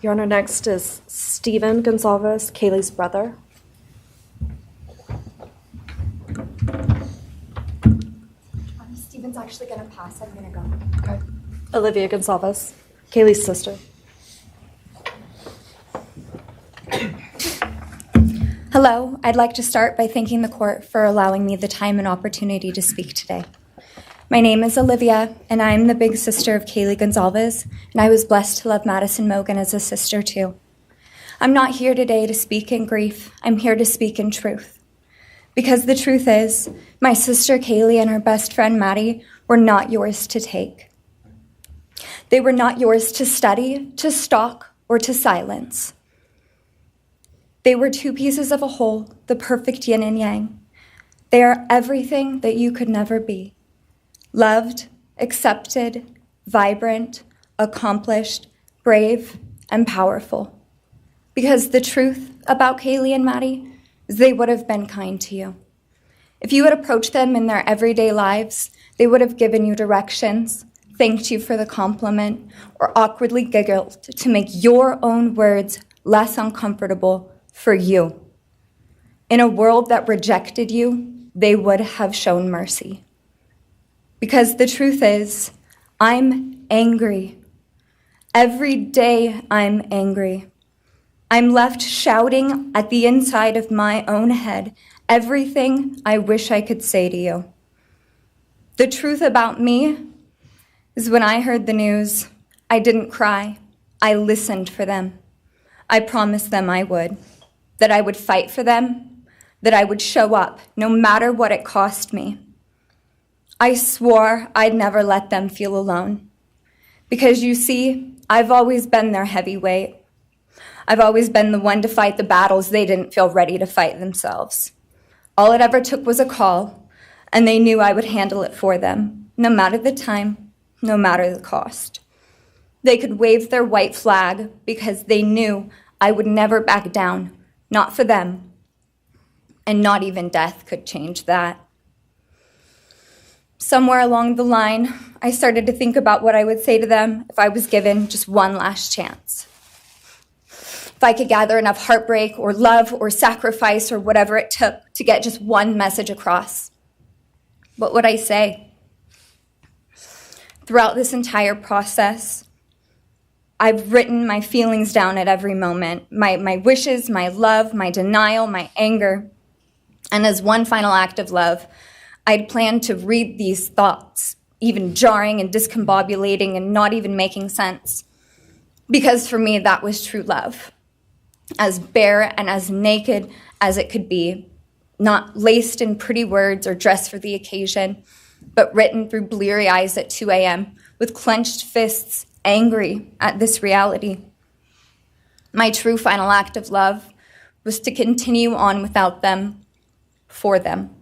Your Honor, next is Stephen Goncalves, Kaylee's brother. Stephen's actually going to pass. I'm going to go. Okay. Olivia Goncalves, Kaylee's sister. Hello. I'd like to start by thanking the court for allowing me the time and opportunity to speak today. My name is Olivia, and I'm the big sister of Kaylee Goncalves, and I was blessed to love Madison Mogen as a sister too. I'm not here today to speak in grief. I'm here to speak in truth. Because the truth is, my sister Kaylee and her best friend Maddie were not yours to take. They were not yours to study, to stalk, or to silence. They were two pieces of a whole, the perfect yin and yang. They are everything that you could never be. Loved, accepted, vibrant, accomplished, brave, and powerful. Because the truth about Kaylee and Maddie is they would have been kind to you. If you had approached them in their everyday lives, they would have given you directions, thanked you for the compliment, or awkwardly giggled to make your own words less uncomfortable for you. In a world that rejected you, they would have shown mercy. Because the truth is, I'm angry. Every day I'm angry. I'm left shouting at the inside of my own head everything I wish I could say to you. The truth about me is when I heard the news, I didn't cry. I listened for them. I promised them I would, that I would fight for them, that I would show up no matter what it cost me. I swore I'd never let them feel alone. Because you see, I've always been their heavyweight. I've always been the one to fight the battles they didn't feel ready to fight themselves. All it ever took was a call, and they knew I would handle it for them, no matter the time, no matter the cost. They could wave their white flag because they knew I would never back down, not for them. And not even death could change that. Somewhere along the line, I started to think about what I would say to them if I was given just one last chance. If I could gather enough heartbreak or love or sacrifice or whatever it took to get just one message across, what would I say? Throughout this entire process, I've written my feelings down at every moment, my wishes, my love, my denial, my anger. And as one final act of love, I'd planned to read these thoughts, even jarring and discombobulating and not even making sense. Because for me, that was true love. As bare and as naked as it could be, not laced in pretty words or dressed for the occasion, but written through bleary eyes at 2 a.m. with clenched fists, angry at this reality. My true final act of love was to continue on without them, for them.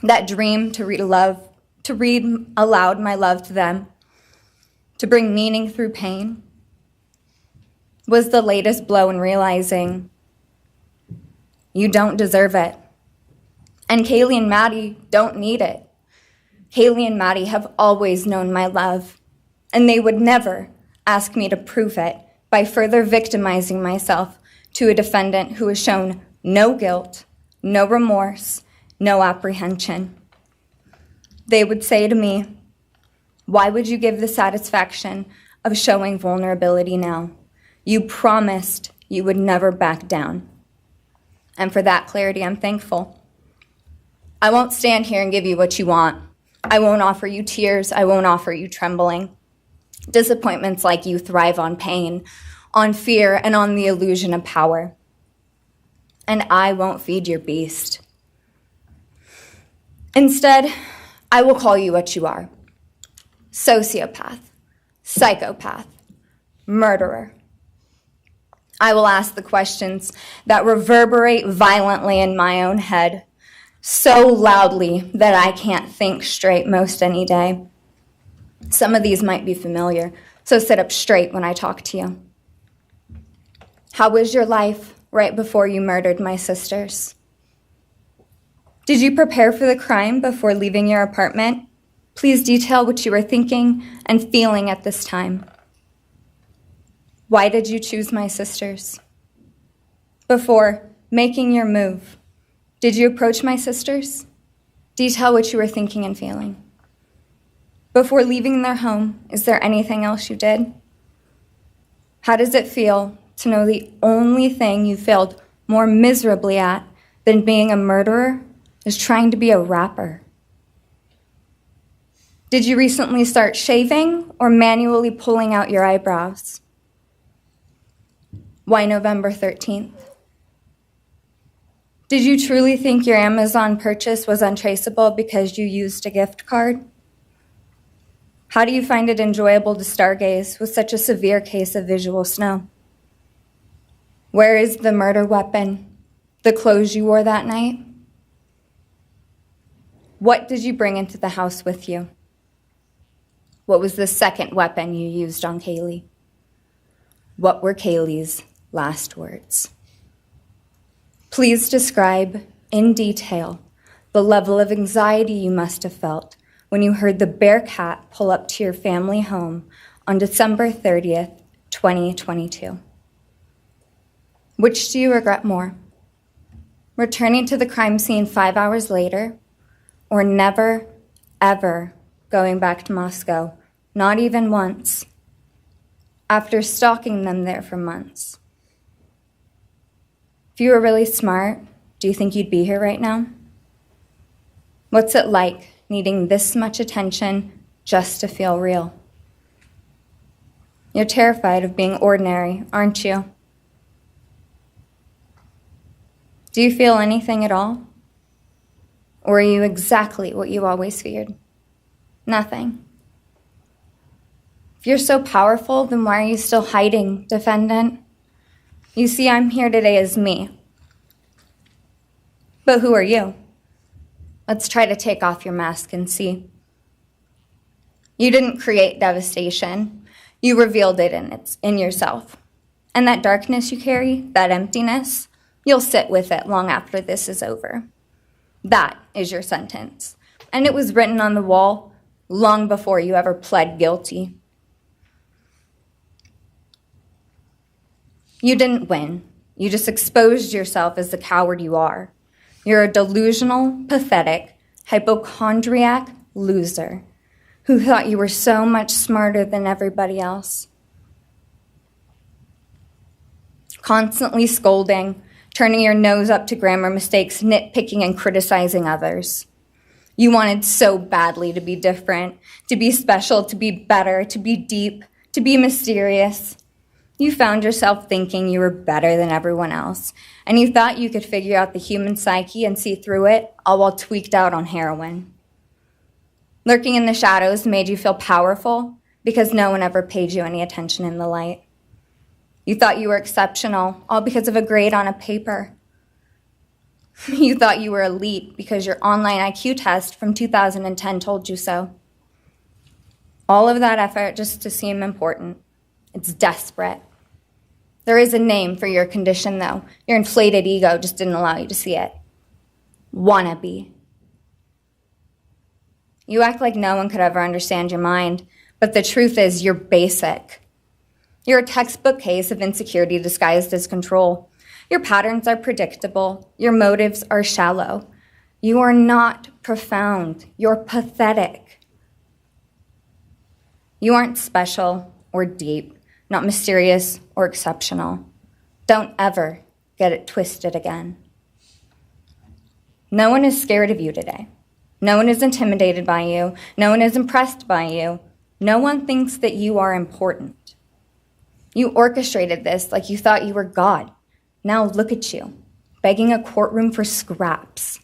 That dream to read aloud my love to them, to bring meaning through pain, was the latest blow in realizing you don't deserve it. And Kaylee and Maddie don't need it. Kaylee and Maddie have always known my love, and they would never ask me to prove it by further victimizing myself to a defendant who has shown no guilt, no remorse, no apprehension. They would say to me, "Why would you give the satisfaction of showing vulnerability now? You promised you would never back down." And for that clarity, I'm thankful. I won't stand here and give you what you want. I won't offer you tears. I won't offer you trembling. Disappointments like you thrive on pain, on fear, and on the illusion of power. And I won't feed your beast. Instead, I will call you what you are: sociopath, psychopath, murderer. I will ask the questions that reverberate violently in my own head, so loudly that I can't think straight most any day. Some of these might be familiar, so sit up straight when I talk to you. How was your life right before you murdered my sisters? Did you prepare for the crime before leaving your apartment? Please detail what you were thinking and feeling at this time. Why did you choose my sisters? Before making your move, did you approach my sisters? Detail what you were thinking and feeling. Before leaving their home, is there anything else you did? How does it feel to know the only thing you failed more miserably at than being a murderer is trying to be a rapper? Did you recently start shaving or manually pulling out your eyebrows? Why November 13th? Did you truly think your Amazon purchase was untraceable because you used a gift card? How do you find it enjoyable to stargaze with such a severe case of visual snow? Where is the murder weapon, the clothes you wore that night? What did you bring into the house with you? What was the second weapon you used on Kaylee? What were Kaylee's last words? Please describe in detail the level of anxiety you must have felt when you heard the Bearcat pull up to your family home on December 30th, 2022. Which do you regret more? Returning to the crime scene 5 hours later, or never, ever going back to Moscow, not even once, after stalking them there for months? If you were really smart, do you think you'd be here right now? What's it like needing this much attention just to feel real? You're terrified of being ordinary, aren't you? Do you feel anything at all? Or are you exactly what you always feared? Nothing. If you're so powerful, then why are you still hiding, defendant? You see, I'm here today as me. But who are you? Let's try to take off your mask and see. You didn't create devastation. You revealed it in yourself. And that darkness you carry, that emptiness, you'll sit with it long after this is over. That is your sentence. And it was written on the wall long before you ever pled guilty. You didn't win. You just exposed yourself as the coward you are. You're a delusional, pathetic, hypochondriac loser who thought you were so much smarter than everybody else. Constantly scolding, turning your nose up to grammar mistakes, nitpicking and criticizing others. You wanted so badly to be different, to be special, to be better, to be deep, to be mysterious. You found yourself thinking you were better than everyone else, and you thought you could figure out the human psyche and see through it, all while tweaked out on heroin. Lurking in the shadows made you feel powerful because no one ever paid you any attention in the light. You thought you were exceptional, all because of a grade on a paper. You thought you were elite because your online IQ test from 2010 told you so. All of that effort just to seem important. It's desperate. There is a name for your condition, though. Your inflated ego just didn't allow you to see it. Wannabe. You act like no one could ever understand your mind, but the truth is you're basic. You're a textbook case of insecurity disguised as control. Your patterns are predictable. Your motives are shallow. You are not profound. You're pathetic. You aren't special or deep, not mysterious or exceptional. Don't ever get it twisted again. No one is scared of you today. No one is intimidated by you. No one is impressed by you. No one thinks that you are important. You orchestrated this like you thought you were God. Now look at you, begging a courtroom for scraps.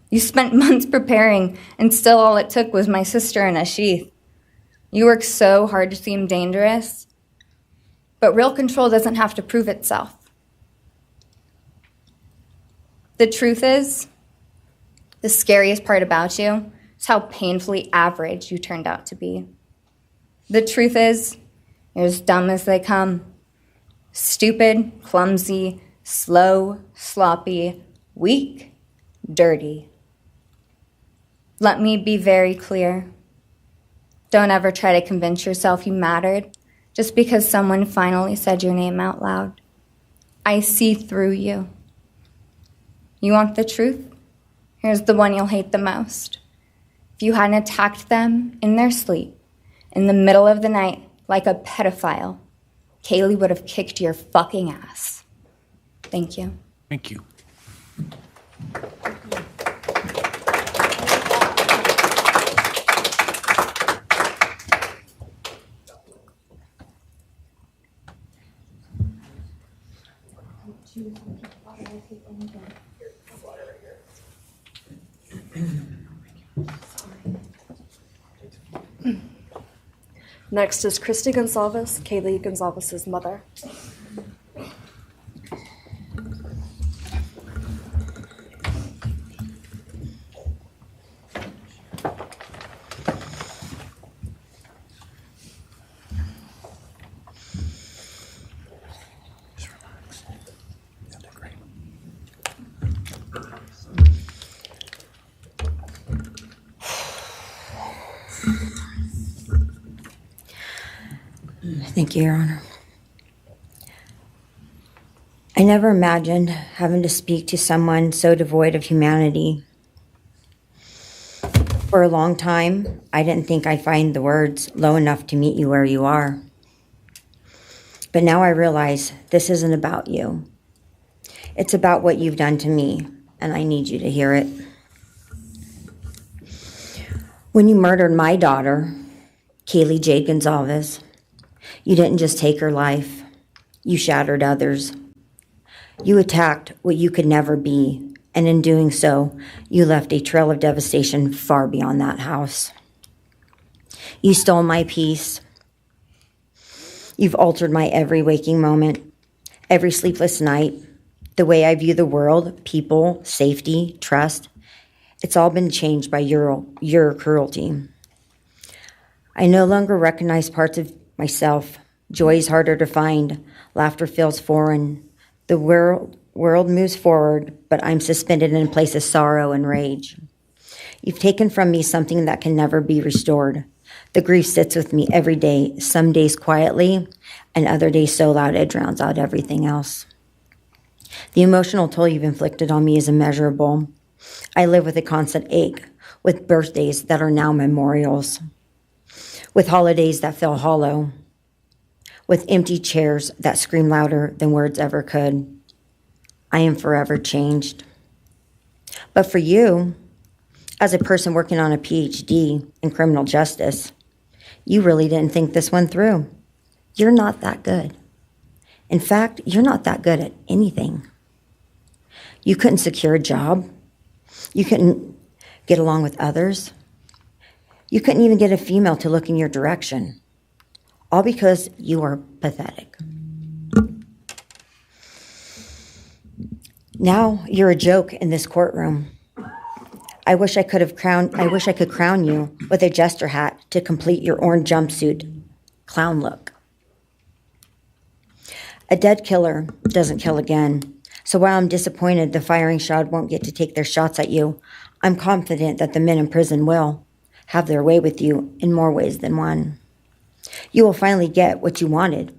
You spent months preparing, and still all it took was my sister in a sheath. You work so hard to seem dangerous, but real control doesn't have to prove itself. The truth is, the scariest part about you is how painfully average you turned out to be. The truth is, you're as dumb as they come. Stupid, clumsy, slow, sloppy, weak, dirty. Let me be very clear. Don't ever try to convince yourself you mattered just because someone finally said your name out loud. I see through you. You want the truth? Here's the one you'll hate the most. If you hadn't attacked them in their sleep, in the middle of the night, like a pedophile, Kaylee would have kicked your fucking ass. Thank you. Thank you. Next is Christy Goncalves, Kaylee Goncalves' mother. Thank you, Your Honor. I never imagined having to speak to someone so devoid of humanity. For a long time, I didn't think I'd find the words low enough to meet you where you are. But now I realize this isn't about you. It's about what you've done to me, and I need you to hear it. When you murdered my daughter, Kaylee Jade Goncalves, you didn't just take her life, you shattered others. You attacked what you could never be, and in doing so, you left a trail of devastation far beyond that house. You stole my peace. You've altered my every waking moment, every sleepless night, the way I view the world, people, safety, trust. It's all been changed by your cruelty. I no longer recognize parts of myself. Joy is harder to find. Laughter feels foreign. The world moves forward, but I'm suspended in a place of sorrow and rage. You've taken from me something that can never be restored. The grief sits with me every day, some days quietly, and other days so loud it drowns out everything else. The emotional toll you've inflicted on me is immeasurable. I live with a constant ache, with birthdays that are now memorials, with holidays that feel hollow, with empty chairs that scream louder than words ever could. I am forever changed. But for you, as a person working on a PhD in criminal justice, you really didn't think this one through. You're not that good. In fact, you're not that good at anything. You couldn't secure a job. You couldn't get along with others. You couldn't even get a female to look in your direction. All because you are pathetic. Now you're a joke in this courtroom. I wish I could crown you with a jester hat to complete your orange jumpsuit clown look. A dead killer doesn't kill again. So while I'm disappointed the firing squad won't get to take their shots at you, I'm confident that the men in prison will have their way with you in more ways than one. You will finally get what you wanted,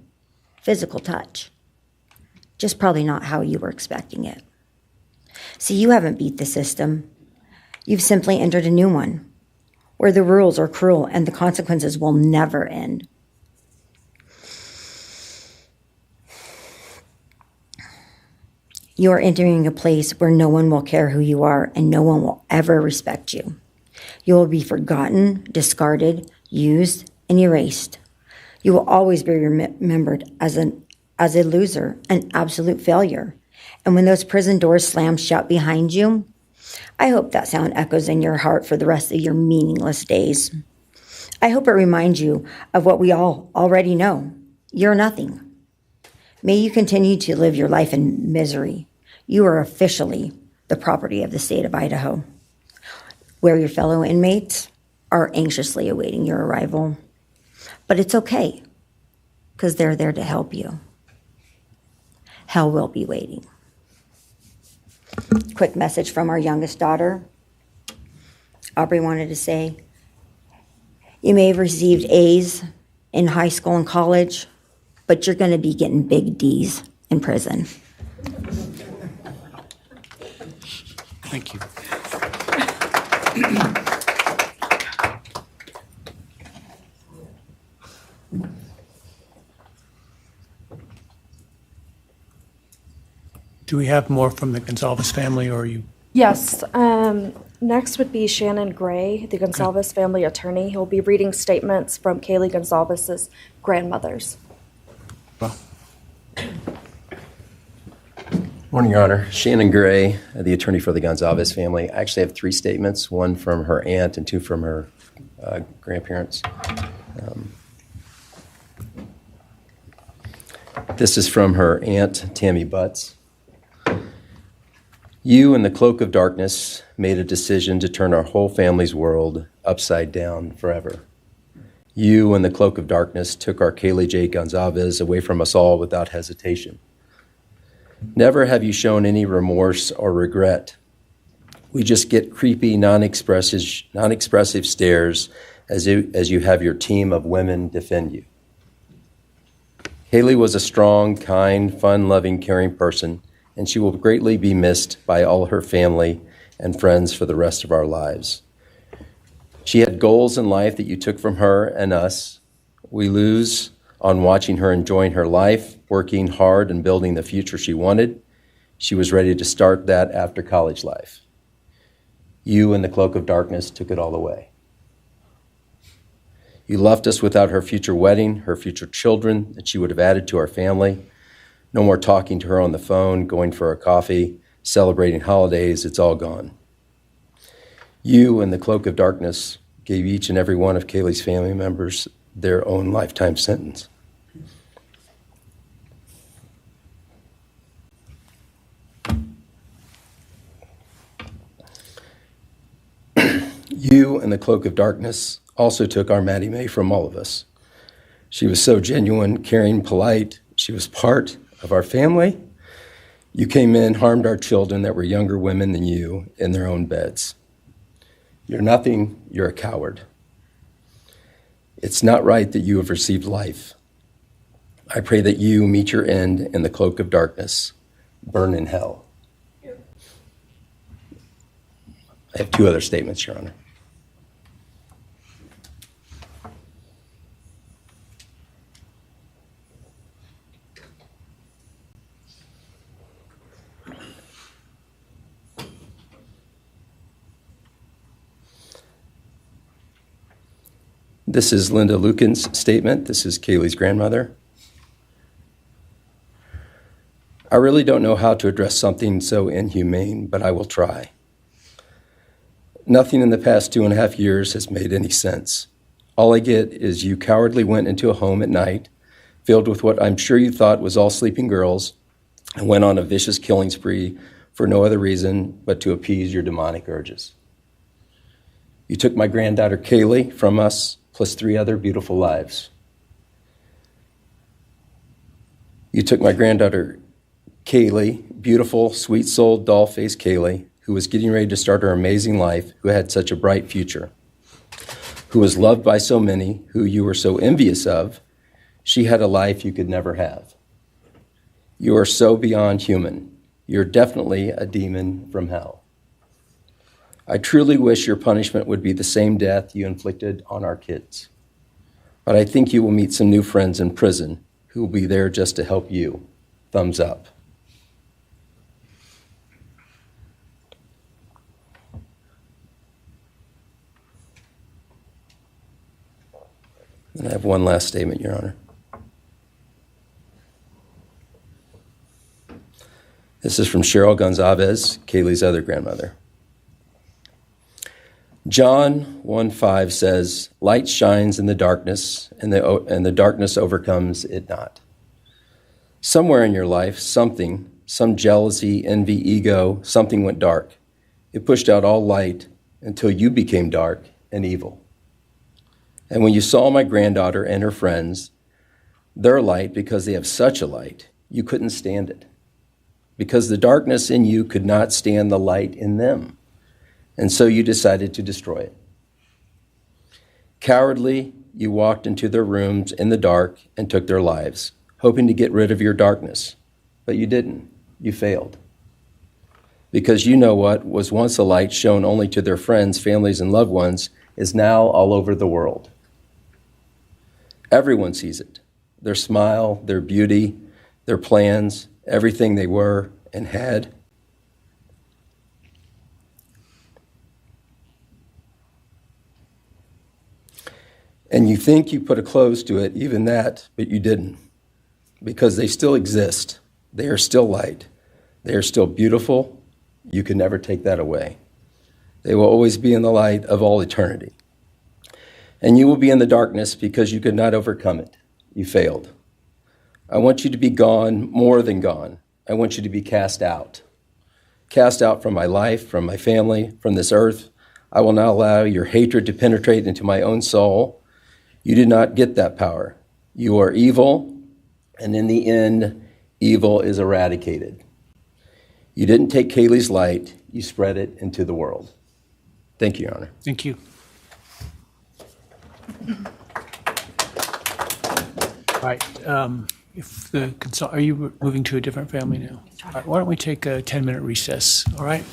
physical touch. Just probably not how you were expecting it. See, you haven't beat the system. You've simply entered a new one, where the rules are cruel and the consequences will never end. You are entering a place where no one will care who you are and no one will ever respect you. You will be forgotten, discarded, used, and erased. You will always be remembered as a loser, an absolute failure. And when those prison doors slam shut behind you, I hope that sound echoes in your heart for the rest of your meaningless days. I hope it reminds you of what we all already know. You're nothing. May you continue to live your life in misery. You are officially the property of the state of Idaho, where your fellow inmates are anxiously awaiting your arrival. But it's okay, because they're there to help you. Hell will be waiting. Quick message from our youngest daughter. Aubrey wanted to say, you may have received A's in high school and college, but you're going to be getting big D's in prison. Thank you. Do we have more from the Goncalves family, or are you? Yes. Next would be Shannon Gray, the Goncalves family attorney. He'll be reading statements from Kaylee Goncalves' grandmothers. Well. Morning, Your Honor. Shannon Gray, the attorney for the Goncalves family. I actually have 3 statements, one from her aunt and 2 from her grandparents. This is from her aunt, Tammy Butts. You, in the cloak of darkness, made a decision to turn our whole family's world upside down forever. You, in the cloak of darkness, took our Kaylee J. Goncalves away from us all without hesitation. Never have you shown any remorse or regret. We just get creepy, non-expressive stares as you have your team of women defend you. Kaylee was a strong, kind, fun-loving, caring person, and she will greatly be missed by all her family and friends for the rest of our lives. She had goals in life that you took from her and us. We lose on watching her enjoying her life, working hard and building the future she wanted. She was ready to start that after college life. You, in the cloak of darkness, took it all away. You left us without her future wedding, her future children that she would have added to our family. No more talking to her on the phone, going for a coffee, celebrating holidays. It's all gone. You, in the cloak of darkness, gave each and every one of Kaylee's family members their own lifetime sentence. You, in the cloak of darkness, also took our Maddie Mae from all of us. She was so genuine, caring, polite. She was part of our family. You came in, harmed our children that were younger women than you in their own beds. You're nothing, you're a coward. It's not right that you have received life. I pray that you meet your end in the cloak of darkness, burn in hell. I have two other statements, Your Honor. This is Linda Lucan's statement. This is Kaylee's grandmother. I really don't know how to address something so inhumane, but I will try. Nothing in the past 2.5 years has made any sense. All I get is you cowardly went into a home at night, filled with what I'm sure you thought was all sleeping girls, and went on a vicious killing spree for no other reason but to appease your demonic urges. You took my granddaughter Kaylee from us, plus 3 other beautiful lives. You took my granddaughter Kaylee, beautiful, sweet-souled, doll-faced Kaylee, who was getting ready to start her amazing life, who had such a bright future, who was loved by so many, who you were so envious of. She had a life you could never have. You are so beyond human. You're definitely a demon from hell. I truly wish your punishment would be the same death you inflicted on our kids. But I think you will meet some new friends in prison who will be there just to help you. Thumbs up. And I have one last statement, Your Honor. This is from Cheryl Goncalves, Kaylee's other grandmother. John 1:5 says, "Light shines in the darkness, and the darkness overcomes it not." Somewhere in your life, some jealousy, envy, ego, something went dark. It pushed out all light until you became dark and evil. And when you saw my granddaughter and her friends, their light, because they have such a light, you couldn't stand it. Because the darkness in you could not stand the light in them. And so you decided to destroy it. Cowardly, you walked into their rooms in the dark and took their lives, hoping to get rid of your darkness. But you didn't. You failed. Because you know what was once a light shown only to their friends, families, and loved ones is now all over the world. Everyone sees it. Their smile, their beauty, their plans, everything they were and had. And you think you put a close to it, even that, but you didn't. Because they still exist. They are still light. They are still beautiful. You can never take that away. They will always be in the light of all eternity. And you will be in the darkness because you could not overcome it. You failed. I want you to be gone, more than gone. I want you to be cast out. Cast out from my life, from my family, from this earth. I will not allow your hatred to penetrate into my own soul. You did not get that power. You are evil, and in the end, evil is eradicated. You didn't take Kaylee's light, you spread it into the world. Thank you, Your Honor. Thank you. All right. Are you moving to a different family now? All right, why don't we take a 10-minute recess? All right.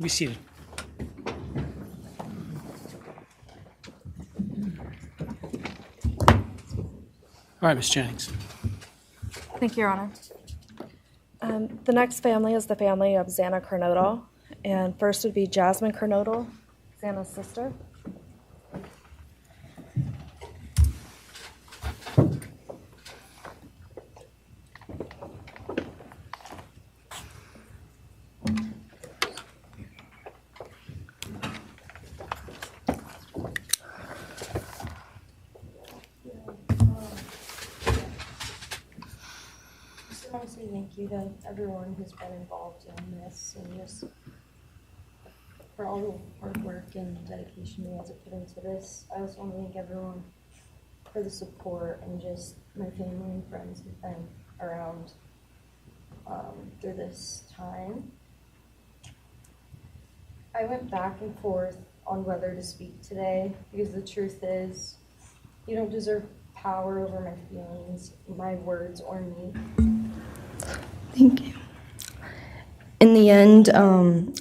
Be seated. All right, Ms. Jennings. Thank you, Your Honor. The next family is the family of Xana Kernodle. And first would be Jasmine Kernodle, Xana's sister. I want to say thank you to everyone who's been involved in this and just for all the hard work and dedication you guys have put into this. I also want to thank everyone for the support and just my family and friends who've been around through this time. I went back and forth on whether to speak today because the truth is you don't deserve power over my feelings, my words, or me. Thank you. In the end,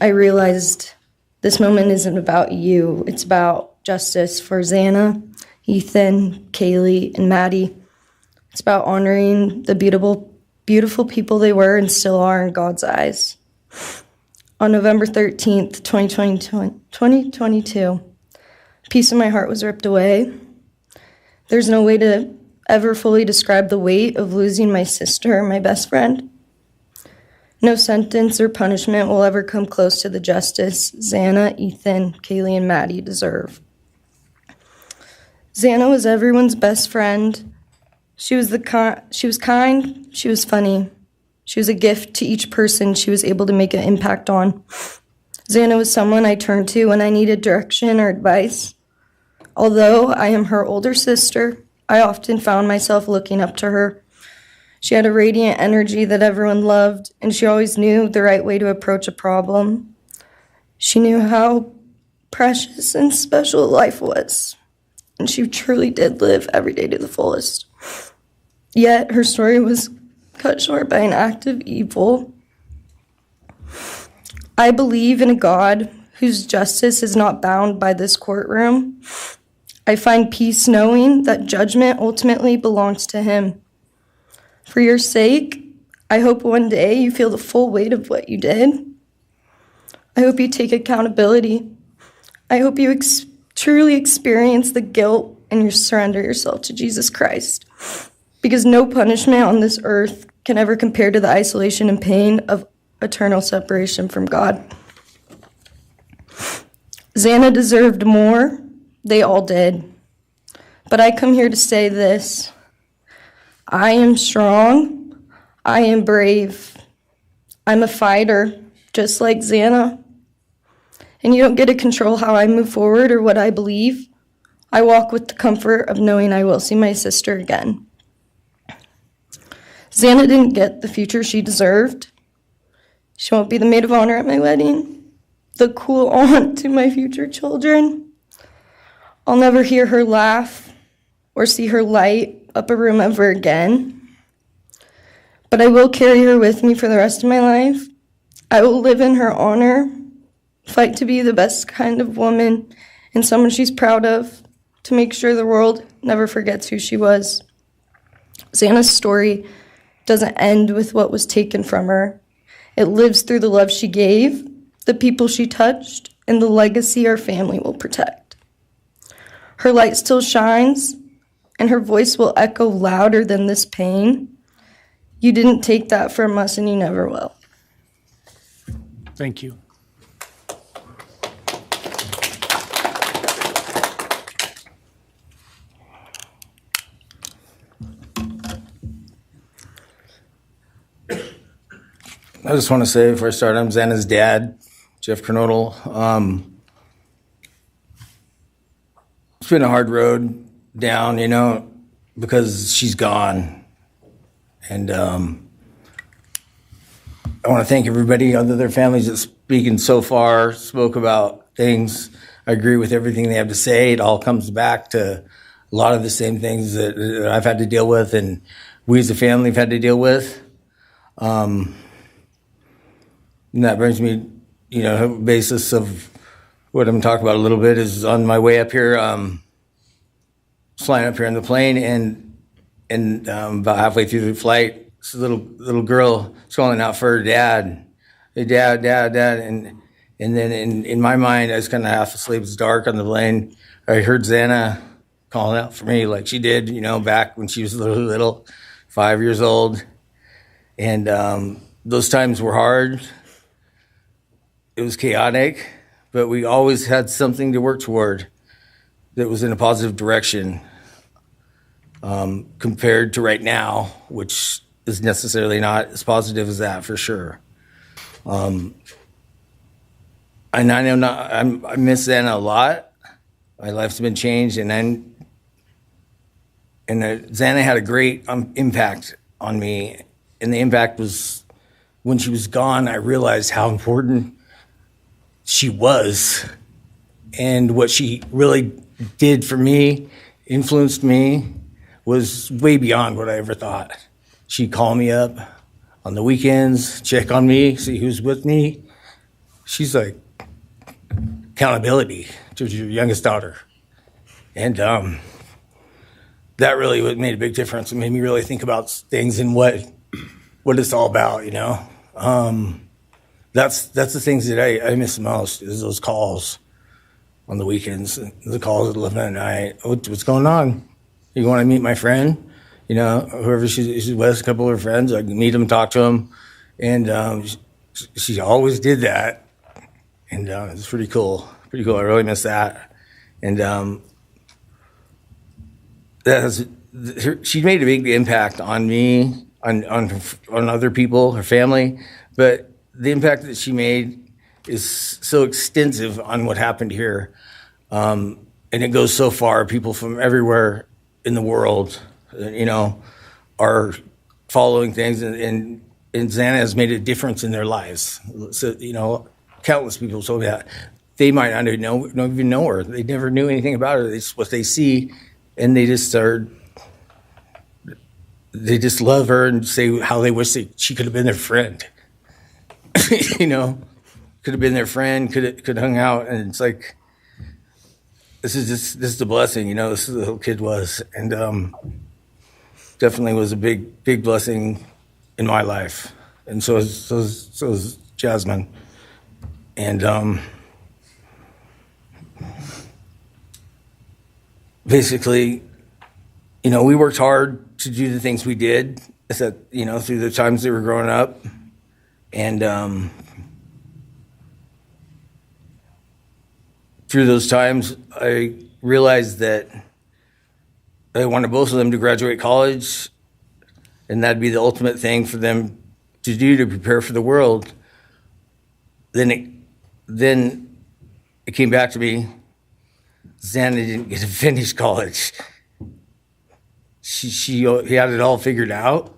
I realized this moment isn't about you. It's about justice for Xana, Ethan, Kaylee, and Maddie. It's about honoring the beautiful people they were and still are in God's eyes. On November 13th, 2022, a piece of my heart was ripped away. There's no way to ever fully describe the weight of losing my sister, my best friend. No sentence or punishment will ever come close to the justice Xana, Ethan, Kaylee, and Maddie deserve. Xana was everyone's best friend. She was kind, she was funny. She was a gift to each person she was able to make an impact on. Xana was someone I turned to when I needed direction or advice. Although I am her older sister, I often found myself looking up to her. She had a radiant energy that everyone loved, and she always knew the right way to approach a problem. She knew how precious and special life was, and she truly did live every day to the fullest. Yet her story was cut short by an act of evil. I believe in a God whose justice is not bound by this courtroom. I find peace knowing that judgment ultimately belongs to Him. For your sake, I hope one day you feel the full weight of what you did. I hope you take accountability. I hope you truly experience the guilt and you surrender yourself to Jesus Christ. Because no punishment on this earth can ever compare to the isolation and pain of eternal separation from God. Xana deserved more. They all did. But I come here to say this. I am strong. I am brave. I'm a fighter, just like Xana. And you don't get to control how I move forward or what I believe. I walk with the comfort of knowing I will see my sister again. Xana didn't get the future she deserved. She won't be the maid of honor at my wedding, the cool aunt to my future children. I'll never hear her laugh or see her light up a room ever again. But I will carry her with me for the rest of my life. I will live in her honor, fight to be the best kind of woman and someone she's proud of, to make sure the world never forgets who she was. Xana's story doesn't end with what was taken from her. It lives through the love she gave, the people she touched, and the legacy our family will protect. Her light still shines, and her voice will echo louder than this pain. You didn't take that from us, and you never will. Thank you. I just want to say before I start, I'm Xana's dad, Jeff Kernodle. It's been a hard road down, because she's gone. And I want to thank everybody, other their families that's speaking so far, spoke about things. I agree with everything they have to say. It all comes back to a lot of the same things that I've had to deal with and we as a family have had to deal with. And that brings me basis of what I'm talking about a little bit is on my way up here, flying up here in the plane, and about halfway through the flight, this little girl is calling out for her dad. Hey, dad, and then in my mind, I was kind of half asleep. It's dark on the plane. I heard Xana calling out for me like she did, back when she was little, 5 years old. And those times were hard. It was chaotic, but we always had something to work toward that was in a positive direction, compared to right now, which is necessarily not as positive as that for sure. And I know I miss Xana a lot. My life's been changed, and Xana had a great impact on me. And the impact was when she was gone, I realized how important she was and what she really did for me, influenced me, was way beyond what I ever thought. She'd call me up on the weekends, check on me, see who's with me. She's like accountability to your youngest daughter. And that really made a big difference. It made me really think about things and what it's all about, That's the things that I miss the most is those calls on the weekends, the calls at 11 at night. What's going on? You want to meet my friend? Whoever she's with, a couple of her friends, I can meet them, talk to them. And she always did that. And it's pretty cool. Pretty cool. I really miss that. And she made a big impact on me, on other people, her family. But the impact that she made is so extensive on what happened here. And it goes so far. People from everywhere in the world, are following things. And Xana has made a difference in their lives. So, countless people told me that. They might not even know her. They never knew anything about her. It's what they see, and they just love her and say how they wish she could have been their friend. Could have been their friend, could have hung out, and it's like, this is a blessing, this is the little kid was, and definitely was a big blessing in my life, and so is Jasmine, and basically, we worked hard to do the things we did, through the times they were growing up, and through those times, I realized that I wanted both of them to graduate college, and that'd be the ultimate thing for them to do to prepare for the world. Then it came back to me, Xana didn't get to finish college. He had it all figured out.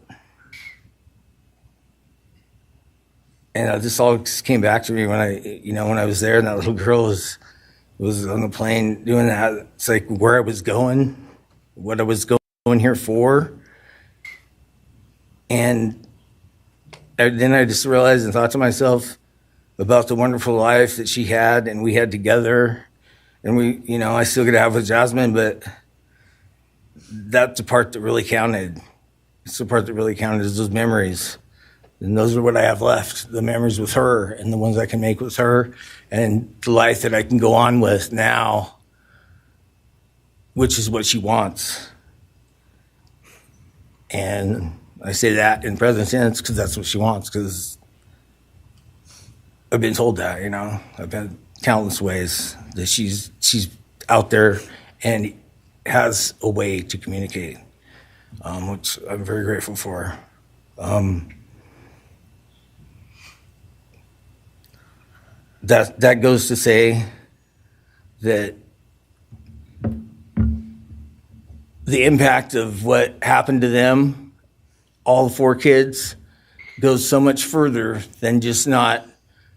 And this all just came back to me when I was there, and that little girl was on the plane doing that. It's like where I was going, what I was going here for. And then I just realized and thought to myself about the wonderful life that she had and we had together. And I still get to have with Jasmine, but that's the part that really counted. It's the part that really counted is those memories. And those are what I have left, the memories with her and the ones I can make with her and the life that I can go on with now, which is what she wants. And I say that in present tense because that's what she wants, because I've been told that, I've been countless ways that she's out there and has a way to communicate, which I'm very grateful for. That goes to say that the impact of what happened to them, all 4 kids, goes so much further than just not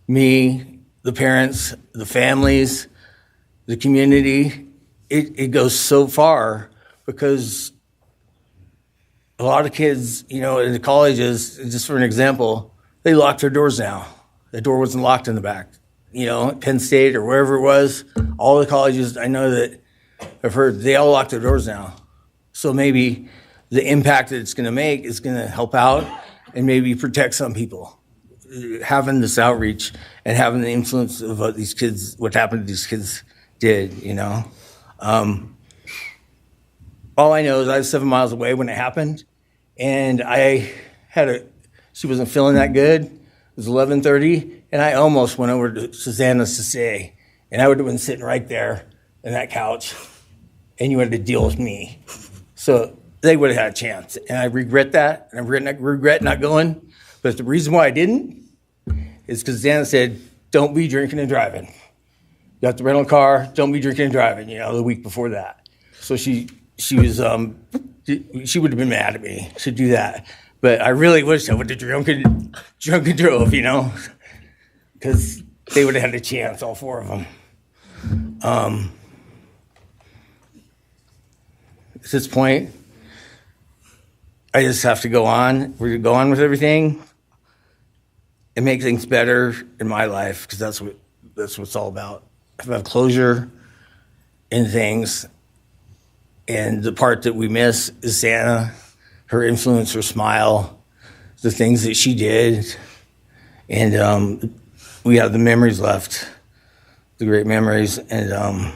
me, the parents, the families, the community. It goes so far because a lot of kids, in the colleges, just for an example, they lock their doors now. The door wasn't locked in the back. at Penn State or wherever it was, all the colleges, I know that I've heard they all lock their doors now. So maybe the impact that it's going to make is going to help out and maybe protect some people. Having this outreach and having the influence of what happened to these kids did, all I know is I was 7 miles away when it happened, and she wasn't feeling that good. It was 11:30, and I almost went over to Susanna's to say, and I would have been sitting right there in that couch, and you had to deal with me. So they would have had a chance, and I regret that, and I regret not going. But the reason why I didn't is because Susanna said, "Don't be drinking and driving. You got the rental car. Don't be drinking and driving." The week before that, so she was she would have been mad at me to do that. But I really wish I would have drunk and drove, because they would have had a chance, all four of them. At this point, I just have to go on. We're going to go on with everything and make things better in my life, because that's what it's all about. If I have closure in things, and the part that we miss is Santa, her influence, her smile, the things that she did, and we have the memories left, the great memories, and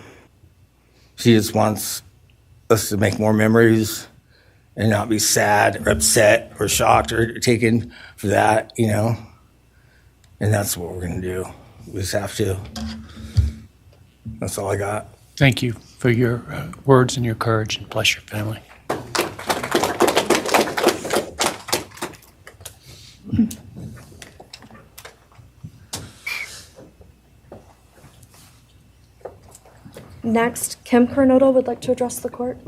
she just wants us to make more memories and not be sad or upset or shocked or taken for that, and that's what we're going to do. We just have to. That's all I got. Thank you for your words and your courage, and bless your family. Next, Kim Kernodle would like to address the court.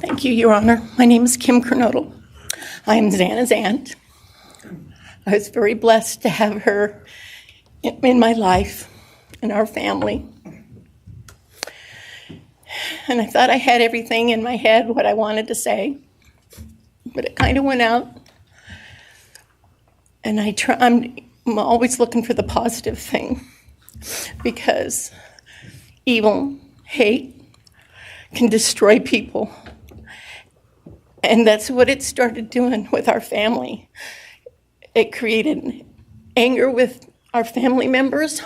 Thank you, Your Honor. My name is Kim Kernodle. I am Xana's aunt. I was very blessed to have her in my life, in our family. And I thought I had everything in my head, what I wanted to say, but it kind of went out. And I'm always looking for the positive thing, because evil, hate, can destroy people. And that's what it started doing with our family. It created anger with our family members.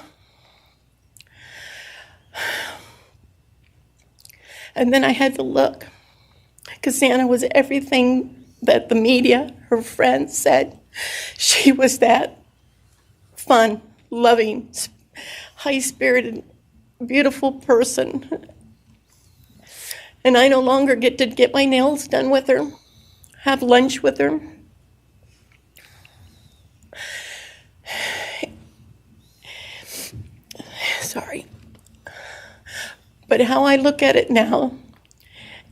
And then I had to look, because Xana was everything that the media, her friends said. She was that fun, loving, high-spirited, beautiful person. And I no longer get to get my nails done with her, have lunch with her. Sorry. But how I look at it now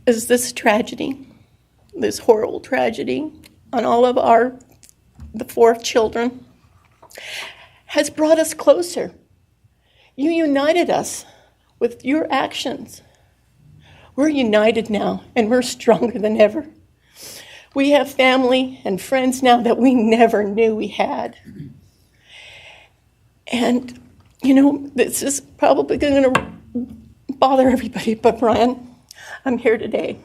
is this tragedy, this horrible tragedy on all of the 4 children, has brought us closer. You united us with your actions. We're united now, and we're stronger than ever. We have family and friends now that we never knew we had. And, this is probably going to bother everybody, but Bryan, I'm here today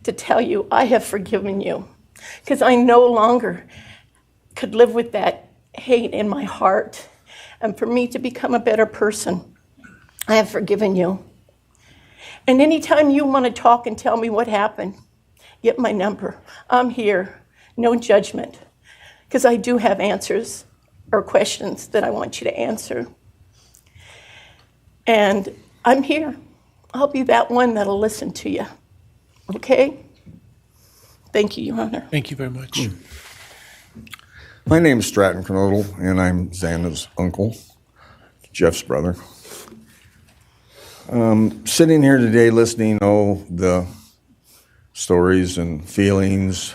to tell you I have forgiven you, because I no longer could live with that hate in my heart. And for me to become a better person, I have forgiven you. And anytime you want to talk and tell me what happened, get my number. I'm here. No judgment. Because I do have answers or questions that I want you to answer. And I'm here. I'll be that one that'll listen to you. Okay? Thank you, Your Honor. Thank you very much. My name is Stratton Kernodle, and I'm Xana's uncle, Jeff's brother. Sitting here today listening to all the stories and feelings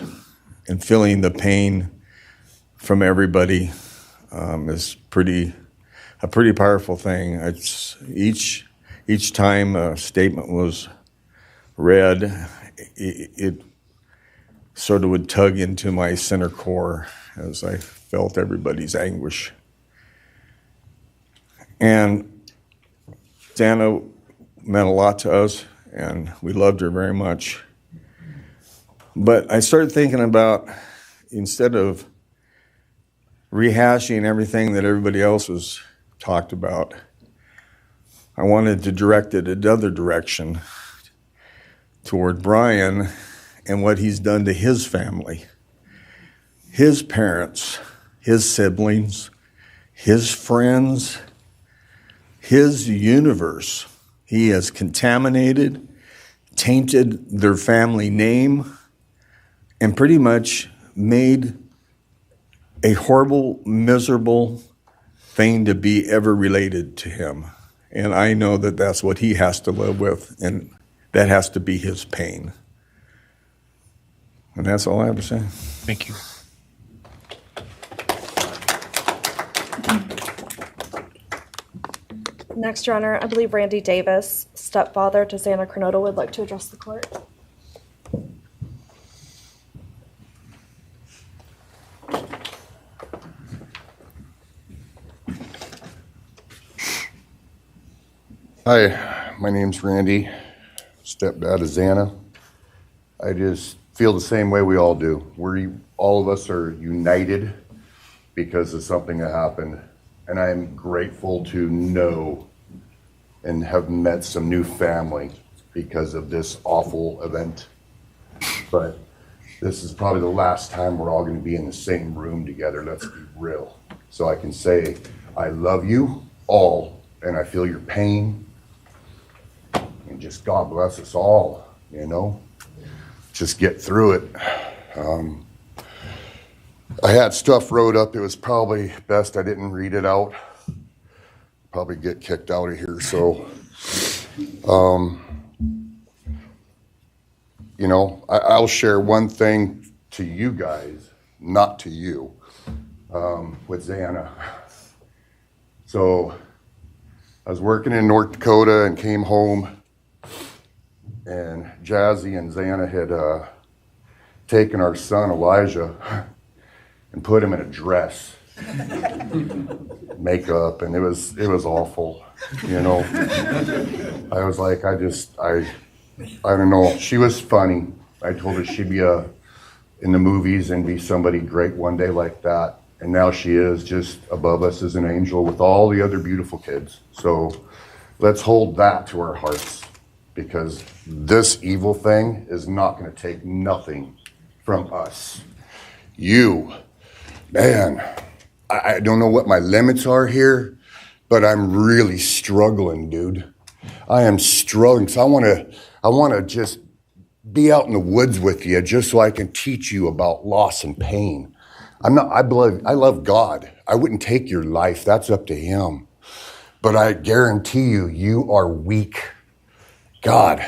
and feeling the pain from everybody is a pretty powerful thing. It's each time a statement was read, it sort of would tug into my center core as I felt everybody's anguish. And Xana meant a lot to us, and we loved her very much. But I started thinking about, instead of rehashing everything that everybody else was talked about, I wanted to direct it another direction toward Bryan and what he's done to his family, his parents, his siblings, his friends, his universe. He has contaminated, tainted their family name, and pretty much made a horrible, miserable thing to be ever related to him. And I know that that's what he has to live with, and that has to be his pain. And that's all I have to say. Thank you. Next, Your Honor, I believe Randy Davis, stepfather to Xana Kernodle, would like to address the court. Hi, my name's Randy, stepdad of Xana. I just feel the same way we all do. All of us are united because of something that happened, and I'm grateful to know and have met some new family because of this awful event. But this is probably the last time we're all going to be in the same room together, let's be real. So I can say, I love you all, and I feel your pain. And just God bless us all, you know? Just get through it. I had stuff wrote up. It was probably best I didn't read it out. Probably get kicked out of here. So, you know, I'll share one thing to you guys, not to you, with Xana. So I was working in North Dakota and came home, and Jazzy and Xana had taken our son Elijah and put him in a dress, makeup, and it was awful, you know. I was like, I don't know. She was funny. I told her she'd be in the movies and be somebody great one day like that. And now she is just above us as an angel with all the other beautiful kids. So let's hold that to our hearts, because this evil thing is not going to take nothing from us. You, man, I don't know what my limits are here, but I'm really struggling, dude. I am struggling. So I want to just be out in the woods with you just so I can teach you about loss and pain. I love God. I wouldn't take your life. That's up to him. But I guarantee you, you are weak. God,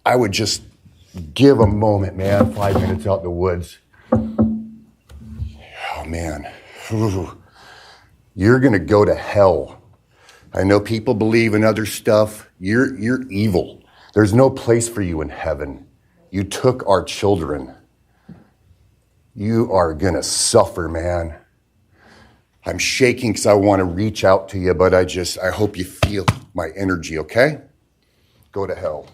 I would just give a moment, man, 5 minutes out in the woods. Oh, man. Ooh. You're going to go to hell. I know people believe in other stuff. You're evil. There's no place for you in heaven. You took our children. You are going to suffer, man. I'm shaking because I want to reach out to you, but I hope you feel my energy, okay? Go to hell.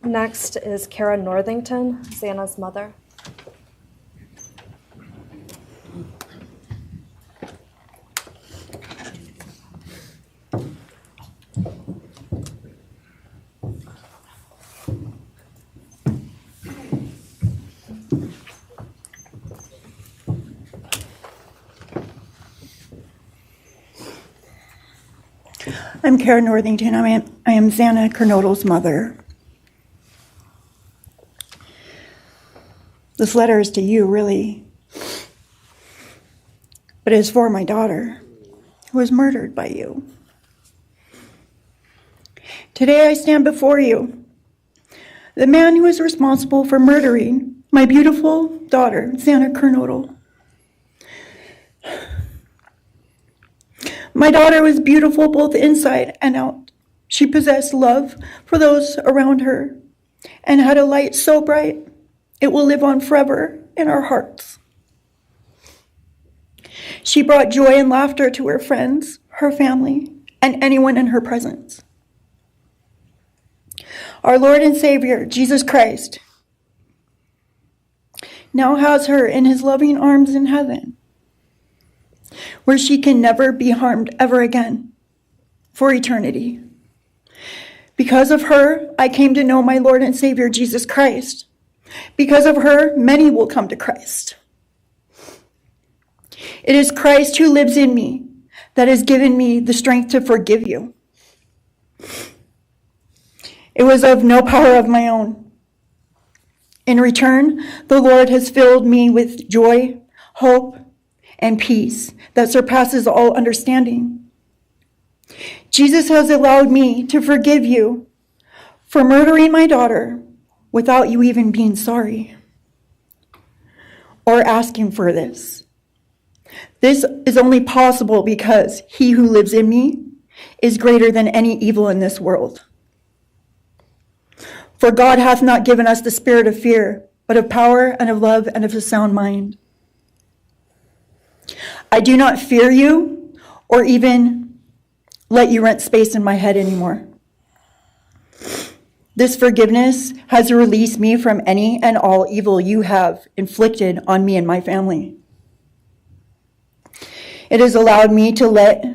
Next is Kara Northington, Xana's mother. I'm Kara Northington. I am Xana Kernodle's mother. This letter is to you, really. But it is for my daughter, who was murdered by you. Today I stand before you, the man who is responsible for murdering my beautiful daughter, Xana Kernodle. My daughter was beautiful both inside and out. She possessed love for those around her and had a light so bright it will live on forever in our hearts. She brought joy and laughter to her friends, her family, and anyone in her presence. Our Lord and Savior, Jesus Christ, now has her in his loving arms in heaven, where she can never be harmed ever again for eternity. Because of her, I came to know my Lord and Savior, Jesus Christ. Because of her, many will come to Christ. It is Christ who lives in me that has given me the strength to forgive you. It was of no power of my own. In return, the Lord has filled me with joy, hope, and peace that surpasses all understanding. Jesus has allowed me to forgive you for murdering my daughter without you even being sorry or asking for this. This is only possible because he who lives in me is greater than any evil in this world. For God hath not given us the spirit of fear, but of power and of love and of a sound mind. I do not fear you or even let you rent space in my head anymore. This forgiveness has released me from any and all evil you have inflicted on me and my family. It has allowed me to let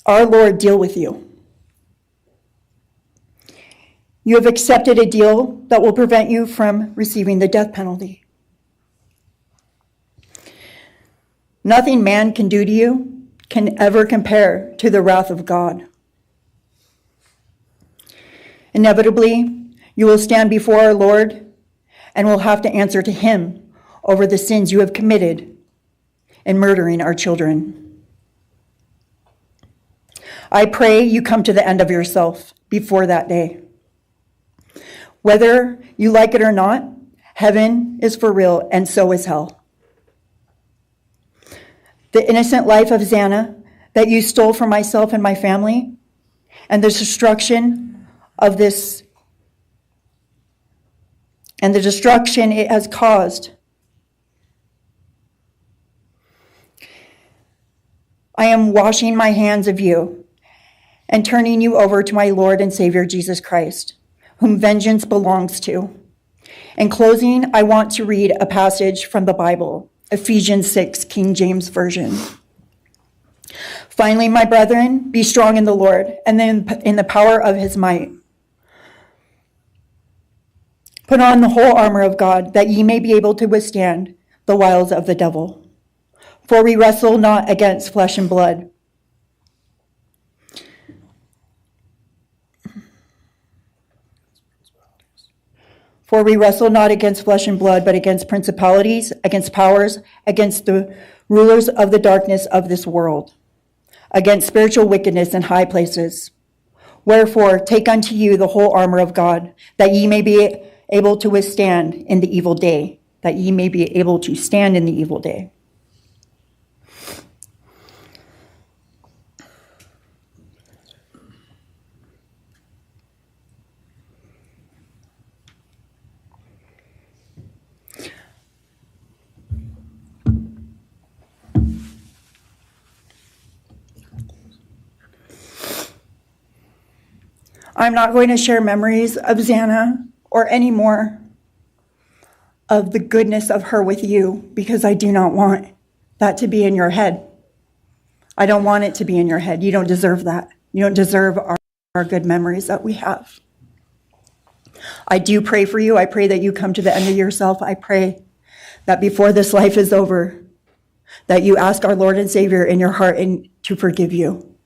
our Lord deal with you. You have accepted a deal that will prevent you from receiving the death penalty. Nothing man can do to you can ever compare to the wrath of God. Inevitably, you will stand before our Lord and will have to answer to him over the sins you have committed in murdering our children. I pray you come to the end of yourself before that day. Whether you like it or not, heaven is for real and so is hell. The innocent life of Xana that you stole from myself and my family, and the destruction of this, and the destruction it has caused. I am washing my hands of you and turning you over to my Lord and Savior Jesus Christ, whom vengeance belongs to. In closing, I want to read a passage from the Bible, Ephesians 6, King James Version. Finally, my brethren, be strong in the Lord and then in the power of his might. Put on the whole armor of God, that ye may be able to withstand the wiles of the devil. For we wrestle not against flesh and blood, but against principalities, against powers, against the rulers of the darkness of this world, against spiritual wickedness in high places. Wherefore, take unto you the whole armor of God, that ye may be able to withstand in the evil day, that ye may be able to stand in the evil day. I'm not going to share memories of Xana or any more of the goodness of her with you, because I do not want that to be in your head. I don't want it to be in your head. You don't deserve that. You don't deserve our good memories that we have. I do pray for you. I pray that you come to the end of yourself. I pray that before this life is over, that you ask our Lord and Savior in your heart and to forgive you.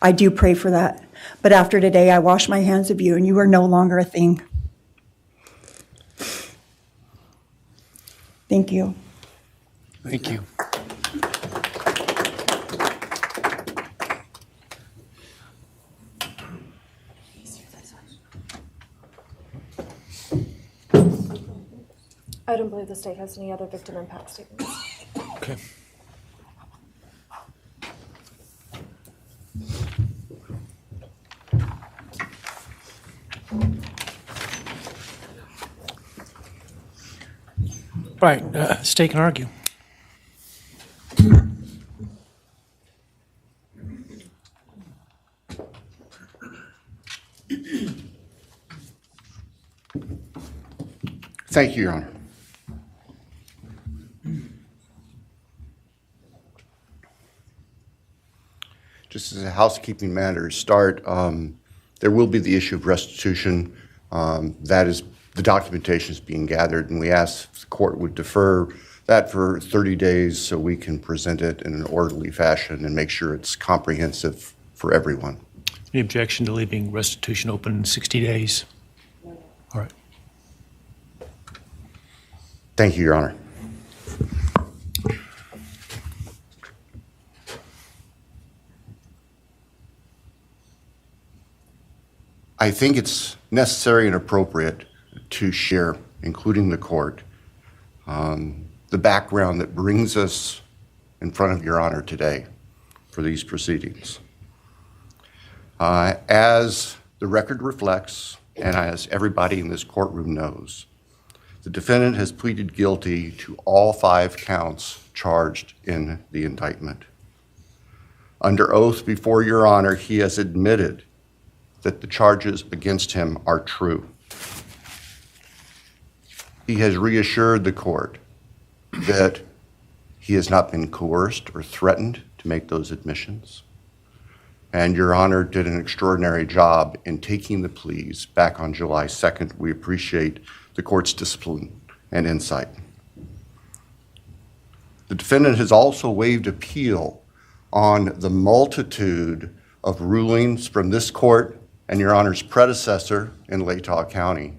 I do pray for that. But after today, I wash my hands of you, and you are no longer a thing. Thank you. Thank you. I don't believe the state has any other victim impact statements. Okay. Right, stake and argue. Thank you, Your Honor. Just as a housekeeping matter to start, there will be the issue of restitution. That is, the documentation is being gathered, and we ask if the court would defer that for 30 days so we can present it in an orderly fashion and make sure it's comprehensive for everyone. Any objection to leaving restitution open in 60 days? All right. Thank you, Your Honor. I think it's necessary and appropriate to share, including the court, the background that brings us in front of Your Honor today for these proceedings. As the record reflects, and as everybody in this courtroom knows, the defendant has pleaded guilty to all 5 counts charged in the indictment. Under oath before Your Honor, he has admitted that the charges against him are true. He has reassured the court that he has not been coerced or threatened to make those admissions. And Your Honor did an extraordinary job in taking the pleas back on July 2nd. We appreciate the court's discipline and insight. The defendant has also waived appeal on the multitude of rulings from this court and Your Honor's predecessor in Latah County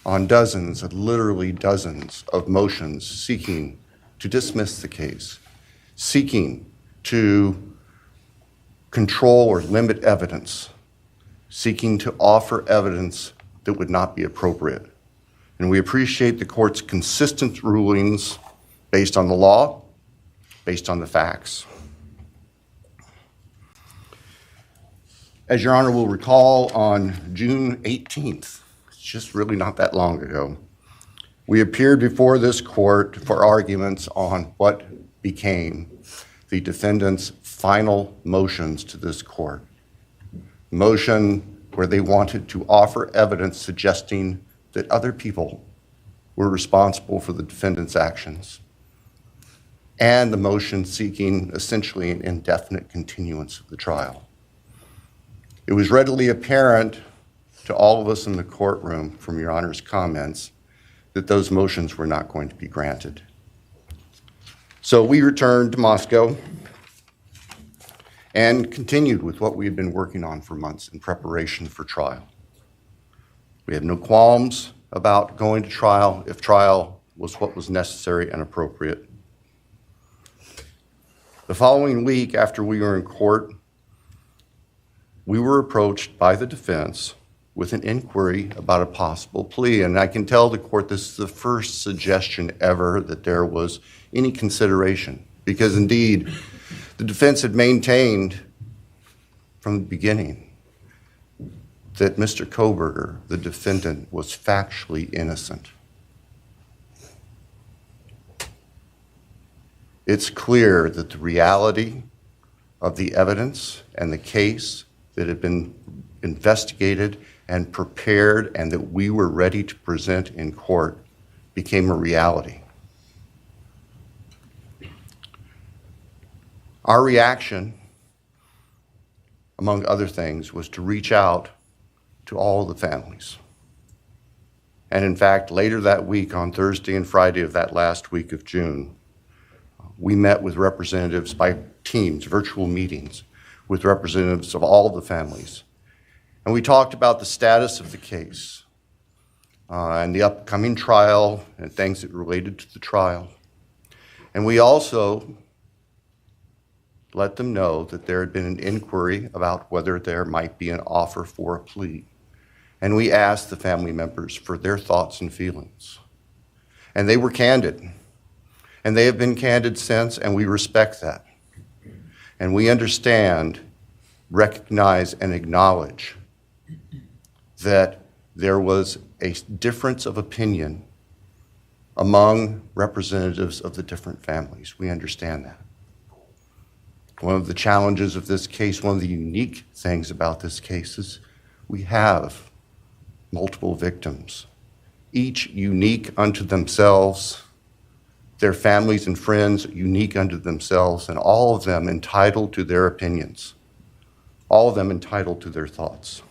on dozens, literally dozens of motions seeking to dismiss the case, seeking to control or limit evidence, seeking to offer evidence that would not be appropriate. And we appreciate the court's consistent rulings based on the law, based on the facts. As Your Honor will recall, on June 18th, it's just really not that long ago, we appeared before this court for arguments on what became the defendant's final motions to this court. Motion where they wanted to offer evidence suggesting that other people were responsible for the defendant's actions, and the motion seeking essentially an indefinite continuance of the trial. It was readily apparent to all of us in the courtroom from Your Honor's comments that those motions were not going to be granted. So we returned to Moscow and continued with what we had been working on for months in preparation for trial. We had no qualms about going to trial if trial was what was necessary and appropriate. The following week, after we were in court, we were approached by the defense with an inquiry about a possible plea. And I can tell the court this is the first suggestion ever that there was any consideration, because indeed, the defense had maintained from the beginning that Mr. Kohberger, the defendant, was factually innocent. It's clear that the reality of the evidence and the case that had been investigated and prepared and that we were ready to present in court became a reality. Our reaction, among other things, was to reach out to all the families. And in fact, later that week, on Thursday and Friday of that last week of June, we met with representatives by teams, virtual meetings, with representatives of all of the families. And we talked about the status of the case, and the upcoming trial and things that related to the trial. And we also let them know that there had been an inquiry about whether there might be an offer for a plea. And we asked the family members for their thoughts and feelings. And they were candid. And they have been candid since, and we respect that. And we understand, recognize, and acknowledge that there was a difference of opinion among representatives of the different families. We understand that. One of the challenges of this case, one of the unique things about this case is we have multiple victims, each unique unto themselves, their families and friends unique unto themselves, and all of them entitled to their opinions, all of them entitled to their thoughts.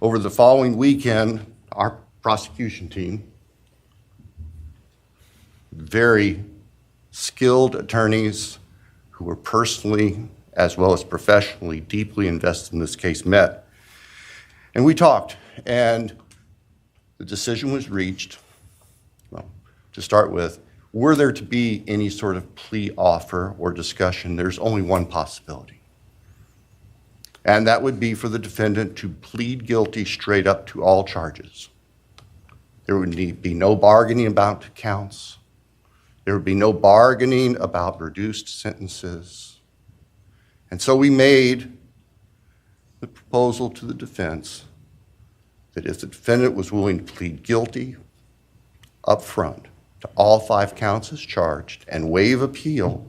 Over the following weekend, our prosecution team, very skilled attorneys who were personally as well as professionally deeply invested in this case, met. And we talked, and the decision was reached. Well, to start with, were there to be any sort of plea offer or discussion, there's only one possibility. And that would be for the defendant to plead guilty straight up to all charges. There would be no bargaining about counts. There would be no bargaining about reduced sentences. And so we made the proposal to the defense that if the defendant was willing to plead guilty up front to all 5 counts as charged and waive appeal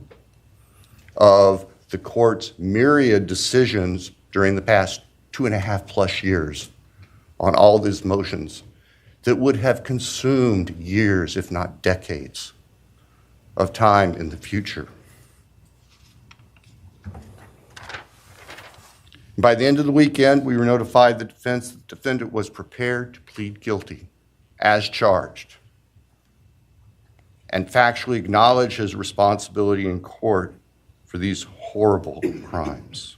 of the court's myriad decisions during the past 2.5+ years on all these motions that would have consumed years, if not decades, of time in the future. By the end of the weekend, we were notified the defendant was prepared to plead guilty as charged and factually acknowledge his responsibility in court for these horrible crimes.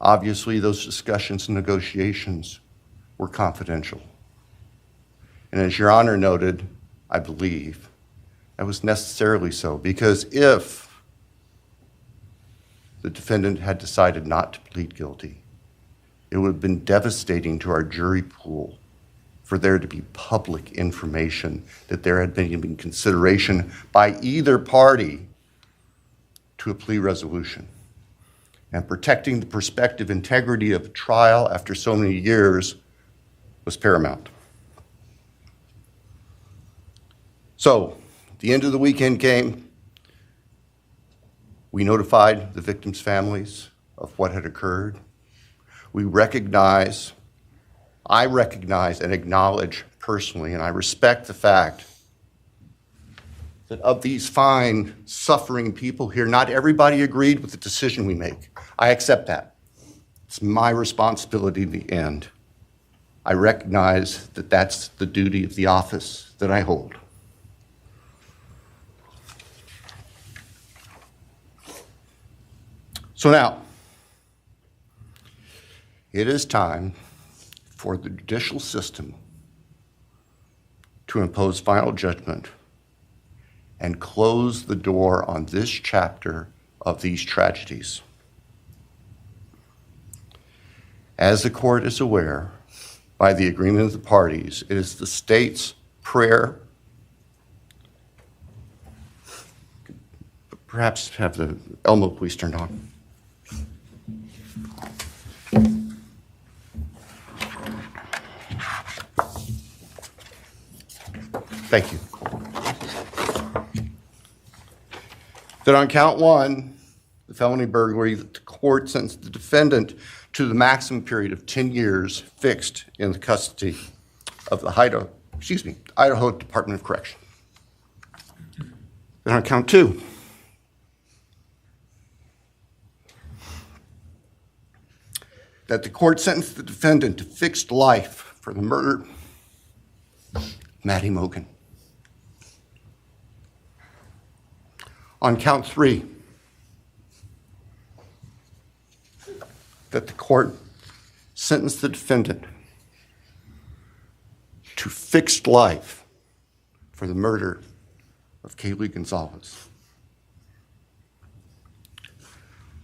Obviously, those discussions and negotiations were confidential. And as Your Honor noted, I believe, that was necessarily so, because if the defendant had decided not to plead guilty, it would have been devastating to our jury pool for there to be public information that there had been consideration by either party to a plea resolution. And protecting the prospective integrity of a trial after so many years was paramount. So, the end of the weekend came. We notified the victims' families of what had occurred. I recognize and acknowledge personally, and I respect the fact that of these fine, suffering people here, not everybody agreed with the decision we make. I accept that. It's my responsibility in the end. I recognize that that's the duty of the office that I hold. So now, it is time for the judicial system to impose final judgment and close the door on this chapter of these tragedies. As the court is aware, by the agreement of the parties, it is the state's prayer. Perhaps have the Elmo police turned on. Thank you. That on count 1, the felony burglary, that the court sentenced the defendant to the maximum period of 10 years fixed in the custody of the Idaho Department of Correction. Then on count 2, that the court sentenced the defendant to fixed life for the murder of Bethany Funke. On count 3, that the court sentenced the defendant to fixed life for the murder of Kaylee Goncalves.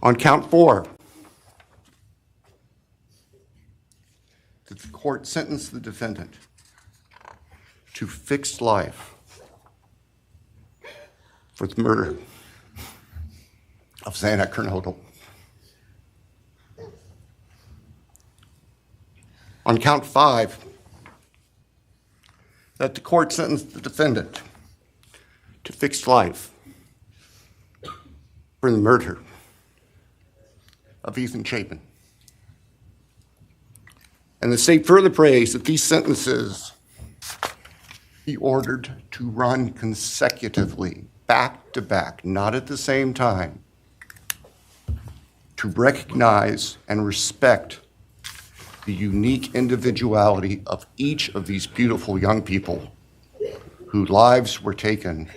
On count 4, that the court sentenced the defendant to fixed life for the murder of Xana Kernodle. On count 5, that the court sentenced the defendant to fixed life for the murder of Ethan Chapin. And the state further prays that these sentences be ordered to run consecutively, back to back, not at the same time, to recognize and respect the unique individuality of each of these beautiful young people whose lives were taken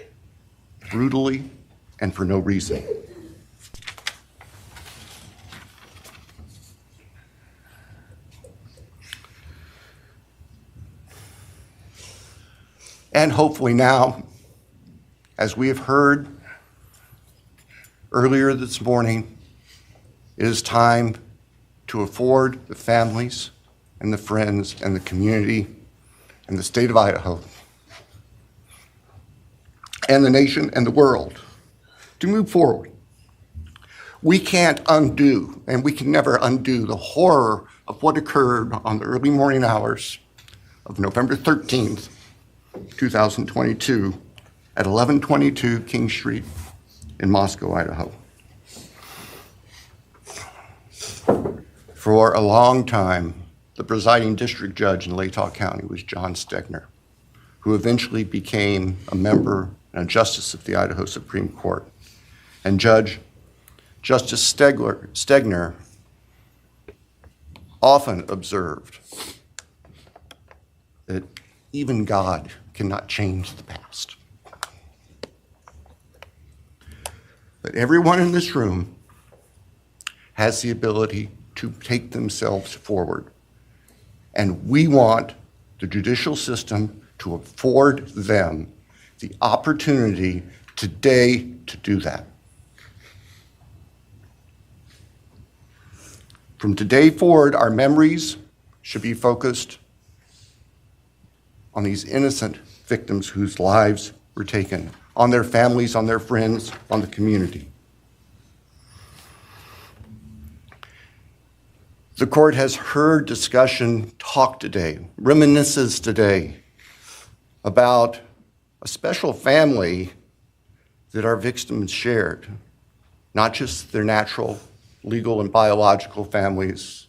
brutally and for no reason. And hopefully now, as we have heard earlier this morning, it is time to afford the families and the friends and the community and the state of Idaho and the nation and the world to move forward. We can't undo, and we can never undo, the horror of what occurred on the early morning hours of November 13th, 2022 at 1122 King Street in Moscow, Idaho. For a long time, the presiding district judge in Latah County was John Stegner, who eventually became a member and a justice of the Idaho Supreme Court. And Justice Stegner often observed that even God cannot change the past. But everyone in this room has the ability to take themselves forward. And we want the judicial system to afford them the opportunity today to do that. From today forward, our memories should be focused on these innocent victims whose lives were taken, on their families, on their friends, on the community. The court has heard discussion, talk today, reminiscences today about a special family that our victims shared, not just their natural, legal, and biological families,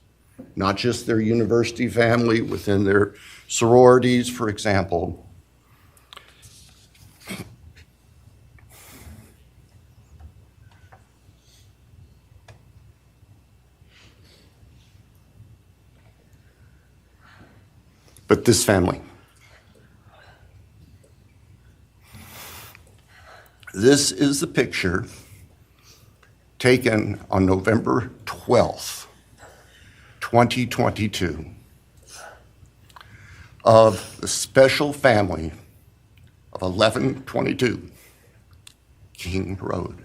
not just their university family within their sororities, for example. But this family. This is the picture taken on November 12th, 2022, of the special family of 1122 King Road.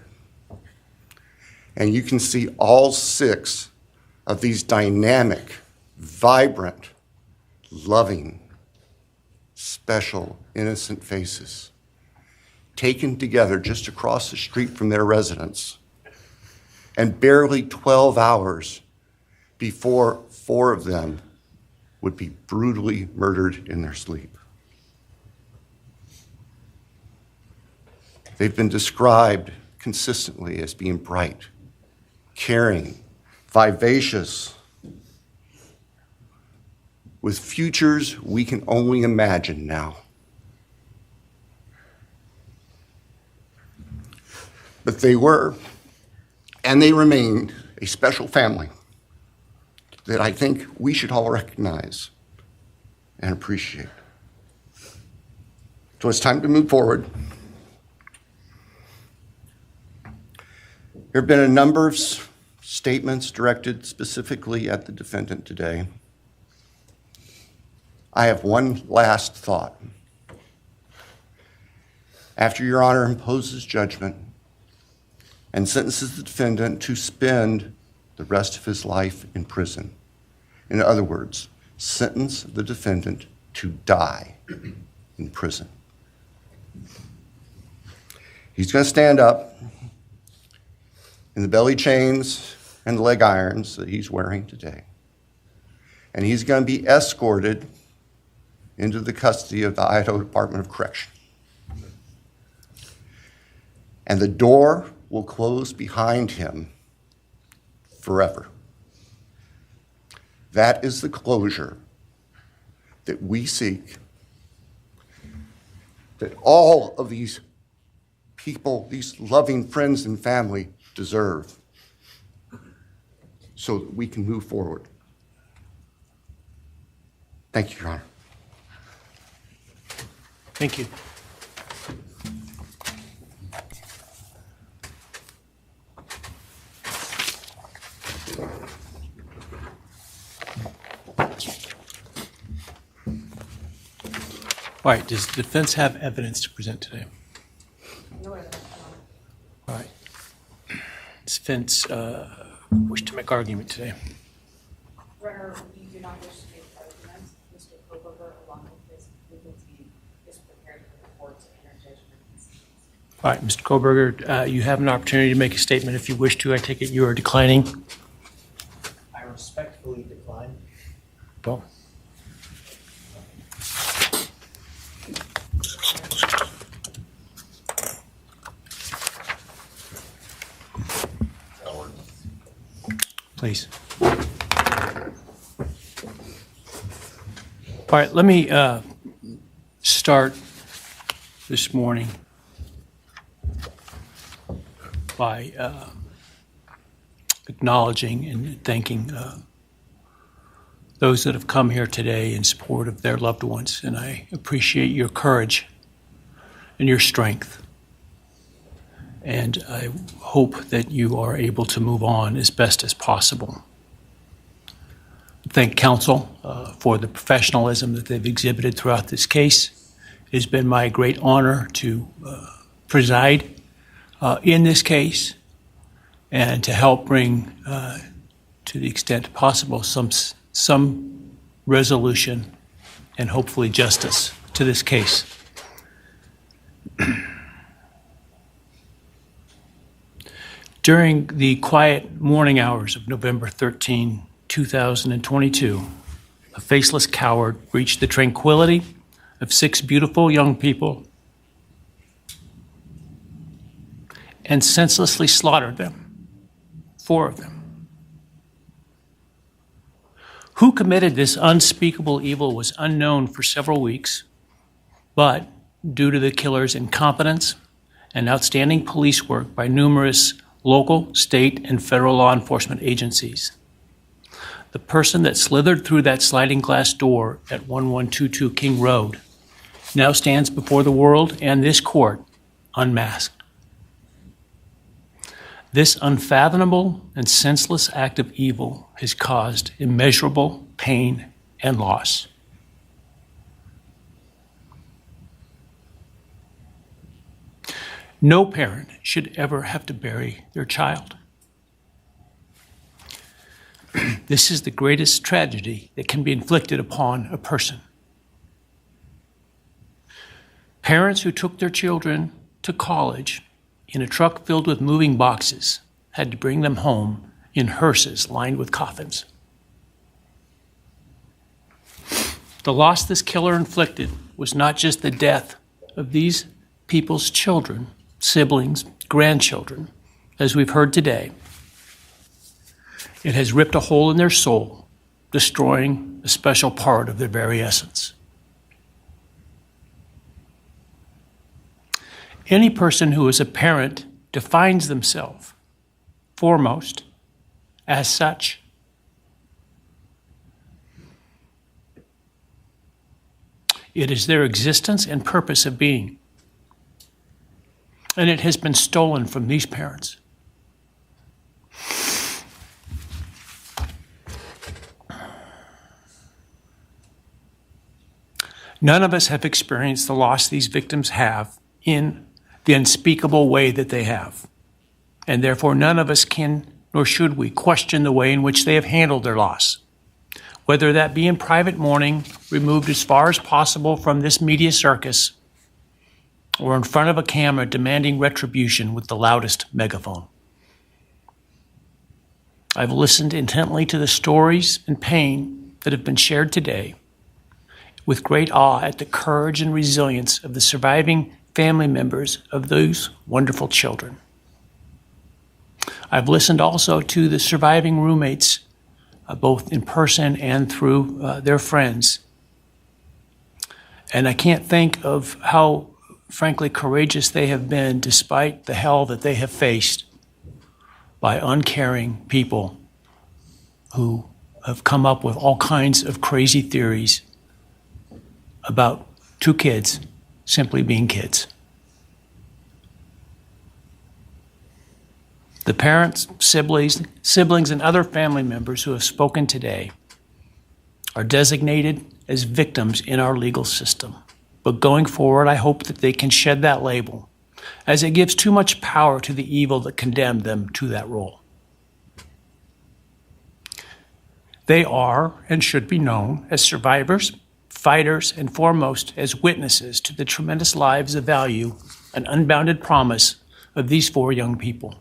And you can see all 6 of these dynamic, vibrant, loving, special, innocent faces taken together just across the street from their residence, and barely 12 hours before 4 of them would be brutally murdered in their sleep. They've been described consistently as being bright, caring, vivacious, with futures we can only imagine now. But they were, and they remain, a special family that I think we should all recognize and appreciate. So it's time to move forward. There have been a number of statements directed specifically at the defendant today, I have one last thought. After Your Honor imposes judgment and sentences the defendant to spend the rest of his life in prison, in other words, sentence the defendant to die in prison, he's going to stand up in the belly chains and the leg irons that he's wearing today, and he's going to be escorted into the custody of the Idaho Department of Correction. And the door will close behind him forever. That is the closure that we seek, that all of these people, these loving friends and family deserve, so that we can move forward. Thank you, Your Honor. Thank you. All right, does the defense have evidence to present today? No evidence. All right. Does the defense wish to make argument today? Runner, we do not wish to make arguments. Mr. Kohberger, along with his legal team, is prepared for the court to enter judgment. All right, Mr. Kohberger, you have an opportunity to make a statement if you wish to. I take it you are declining. I respectfully decline. Well. Please. All right, let me start this morning by acknowledging and thanking those that have come here today in support of their loved ones, and I appreciate your courage and your strength. And I hope that you are able to move on as best as possible. Thank counsel for the professionalism that they've exhibited throughout this case. It has been my great honor to preside in this case and to help bring, to the extent possible, some resolution and hopefully justice to this case. During the quiet morning hours of November 13, 2022, a faceless coward breached the tranquility of 6 beautiful young people and senselessly slaughtered them, 4 of them. Who committed this unspeakable evil was unknown for several weeks, but due to the killer's incompetence and outstanding police work by numerous local, state, and federal law enforcement agencies, the person that slithered through that sliding glass door at 1122 King Road now stands before the world and this court unmasked. This unfathomable and senseless act of evil has caused immeasurable pain and loss. No parent should ever have to bury their child. This is the greatest tragedy that can be inflicted upon a person. Parents who took their children to college in a truck filled with moving boxes had to bring them home in hearses lined with coffins. The loss this killer inflicted was not just the death of these people's children, siblings, grandchildren, as we've heard today. It has ripped a hole in their soul, destroying a special part of their very essence. Any person who is a parent defines themselves foremost as such. It is their existence and purpose of being. And it has been stolen from these parents. None of us have experienced the loss these victims have in the unspeakable way that they have. And therefore, none of us can, nor should we, question the way in which they have handled their loss. Whether that be in private mourning, removed as far as possible from this media circus, or in front of a camera demanding retribution with the loudest megaphone. I've listened intently to the stories and pain that have been shared today, with great awe at the courage and resilience of the surviving family members of those wonderful children. I've listened also to the surviving roommates, both in person and through their friends. And I can't think of how, frankly, courageous they have been despite the hell that they have faced by uncaring people who have come up with all kinds of crazy theories about two kids simply being kids. The parents, siblings, and other family members who have spoken today are designated as victims in our legal system. But going forward, I hope that they can shed that label, as it gives too much power to the evil that condemned them to that role. They are and should be known as survivors, fighters, and foremost as witnesses to the tremendous lives of value and unbounded promise of these four young people.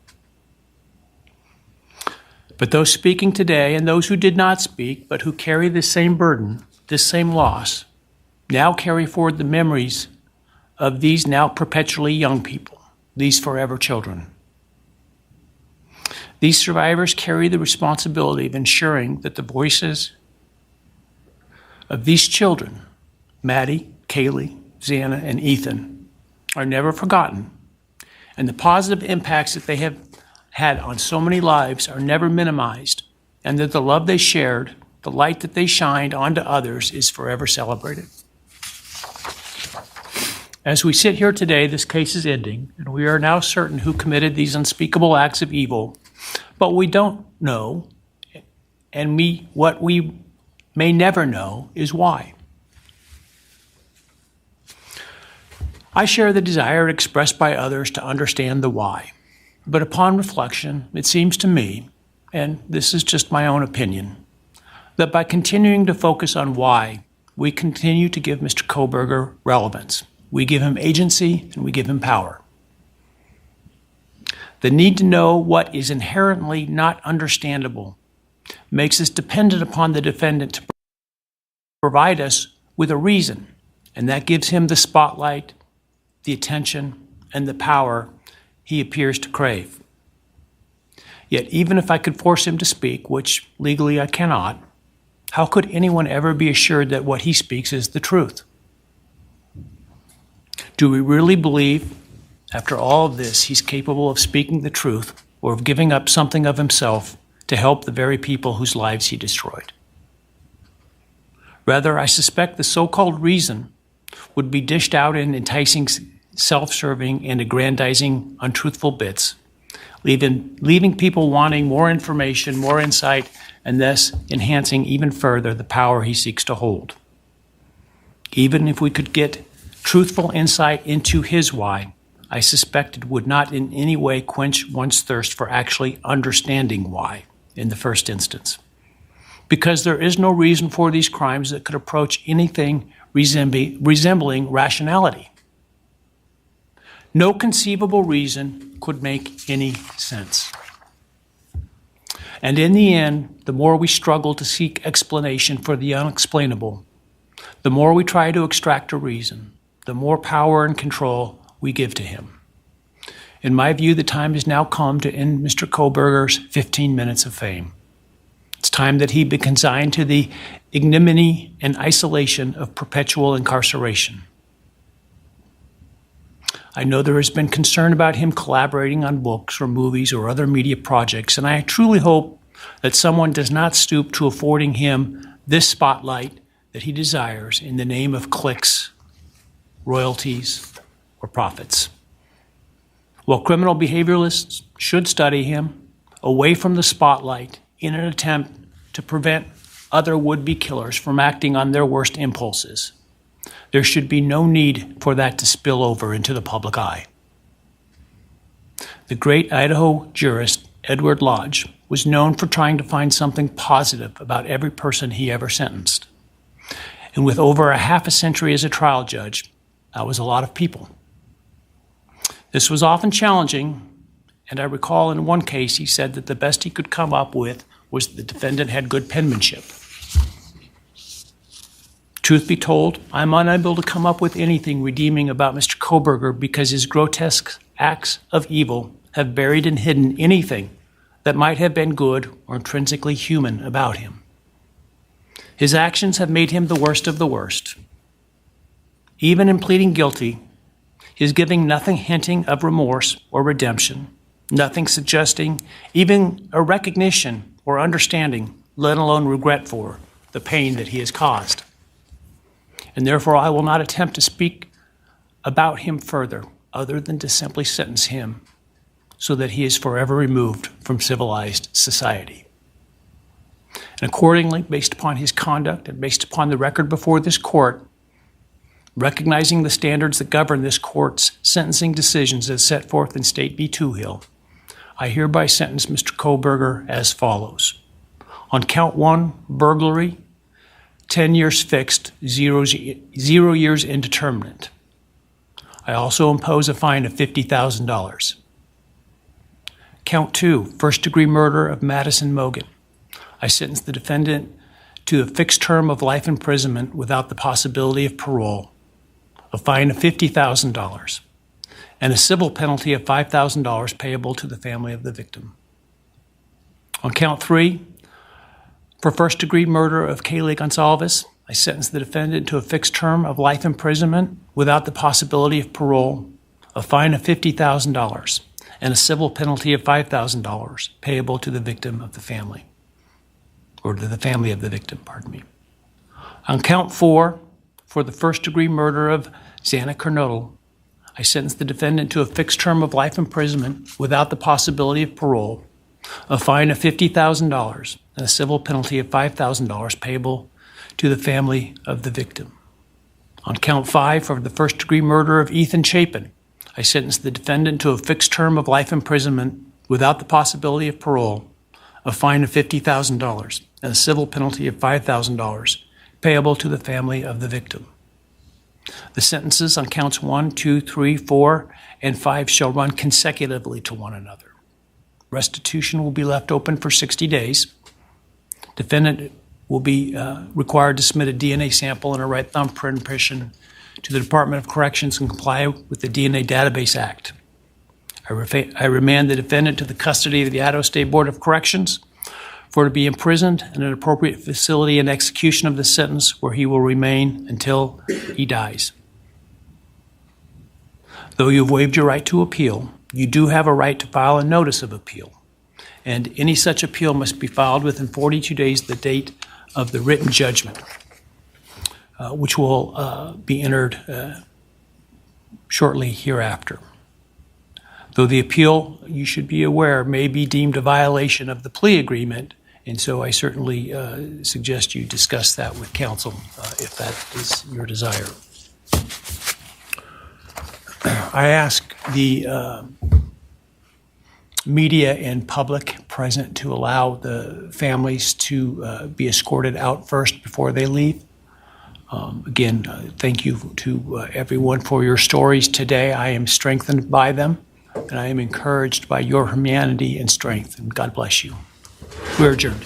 But those speaking today and those who did not speak, but who carry this same burden, this same loss, now carry forward the memories of these now perpetually young people, these forever children. These survivors carry the responsibility of ensuring that the voices of these children, Maddie, Kaylee, Xana, and Ethan, are never forgotten, and the positive impacts that they have had on so many lives are never minimized, and that the love they shared, the light that they shined onto others, is forever celebrated. As we sit here today, this case is ending, and we are now certain who committed these unspeakable acts of evil, but we don't know, and what we may never know is why. I share the desire expressed by others to understand the why. But upon reflection, it seems to me, and this is just my own opinion, that by continuing to focus on why, we continue to give Mr. Kohberger relevance. We give him agency and we give him power. The need to know what is inherently not understandable makes us dependent upon the defendant to provide us with a reason, and that gives him the spotlight, the attention, and the power he appears to crave. Yet even if I could force him to speak, which legally I cannot, how could anyone ever be assured that what he speaks is the truth? Do we really believe, after all of this, he's capable of speaking the truth or of giving up something of himself to help the very people whose lives he destroyed? Rather, I suspect the so-called reason would be dished out in enticing, self-serving, and aggrandizing untruthful bits, leaving people wanting more information, more insight, and thus enhancing even further the power he seeks to hold. Even if we could get truthful insight into his why, I suspect it would not in any way quench one's thirst for actually understanding why in the first instance. Because there is no reason for these crimes that could approach anything resembling rationality. No conceivable reason could make any sense. And in the end, the more we struggle to seek explanation for the unexplainable, the more we try to extract a reason, the more power and control we give to him. In my view, the time has now come to end Mr. Kohberger's 15 minutes of fame. It's time that he be consigned to the ignominy and isolation of perpetual incarceration. I know there has been concern about him collaborating on books or movies or other media projects, and I truly hope that someone does not stoop to affording him this spotlight that he desires in the name of clicks, royalties, or profits. While criminal behavioralists should study him away from the spotlight in an attempt to prevent other would-be killers from acting on their worst impulses, There should be no need for that to spill over into the public eye. The great Idaho jurist Edward Lodge was known for trying to find something positive about every person he ever sentenced. And with over a half a century as a trial judge, that was a lot of people. This was often challenging, and I recall in one case he said that the best he could come up with was the defendant had good penmanship. Truth be told, I'm unable to come up with anything redeeming about Mr. Kohberger because his grotesque acts of evil have buried and hidden anything that might have been good or intrinsically human about him. His actions have made him the worst of the worst. Even in pleading guilty, he is giving nothing hinting of remorse or redemption, nothing suggesting even a recognition or understanding, let alone regret for the pain that he has caused. And therefore I will not attempt to speak about him further, other than to simply sentence him so that he is forever removed from civilized society. And accordingly, based upon his conduct and based upon the record before this court, recognizing the standards that govern this court's sentencing decisions as set forth in State v. Toohill, I hereby sentence Mr. Kohberger as follows. On count 1, burglary, 10 years fixed, 0 years indeterminate. I also impose a fine of $50,000. Count 2, first-degree murder of Madison Mogen. I sentence the defendant to a fixed term of life imprisonment without the possibility of parole, a fine of $50,000, and a civil penalty of $5,000 payable to the family of the victim. On count 3, for first-degree murder of Kaylee Goncalves, I sentence the defendant to a fixed term of life imprisonment without the possibility of parole, a fine of $50,000, and a civil penalty of $5,000 payable to the victim of the family, or to the family of the victim, pardon me. On count 4, for the first-degree murder of Xana Kernodle, I sentence the defendant to a fixed term of life imprisonment without the possibility of parole, a fine of $50,000, and a civil penalty of $5,000 payable to the family of the victim. On count 5, for the first-degree murder of Ethan Chapin, I sentence the defendant to a fixed term of life imprisonment without the possibility of parole, a fine of $50,000, and a civil penalty of $5,000 payable to the family of the victim. The sentences on counts 1, 2, 3, 4, and 5 shall run consecutively to one another. Restitution will be left open for 60 days. Defendant will be required to submit a DNA sample and a right thumbprint impression to the Department of Corrections and comply with the DNA Database Act. I remand the defendant to the custody of the Idaho State Board of Corrections for to be imprisoned in an appropriate facility in execution of the sentence where he will remain until he dies. Though you have waived your right to appeal, you do have a right to file a notice of appeal, and any such appeal must be filed within 42 days of the date of the written judgment, which will be entered shortly hereafter. Though the appeal, you should be aware, may be deemed a violation of the plea agreement, and so I certainly suggest you discuss that with counsel if that is your desire. I ask the media and public present to allow the families to be escorted out first before they leave. Again, thank you to everyone for your stories today. I am strengthened by them, and I am encouraged by your humanity and strength, and God bless you. We're adjourned.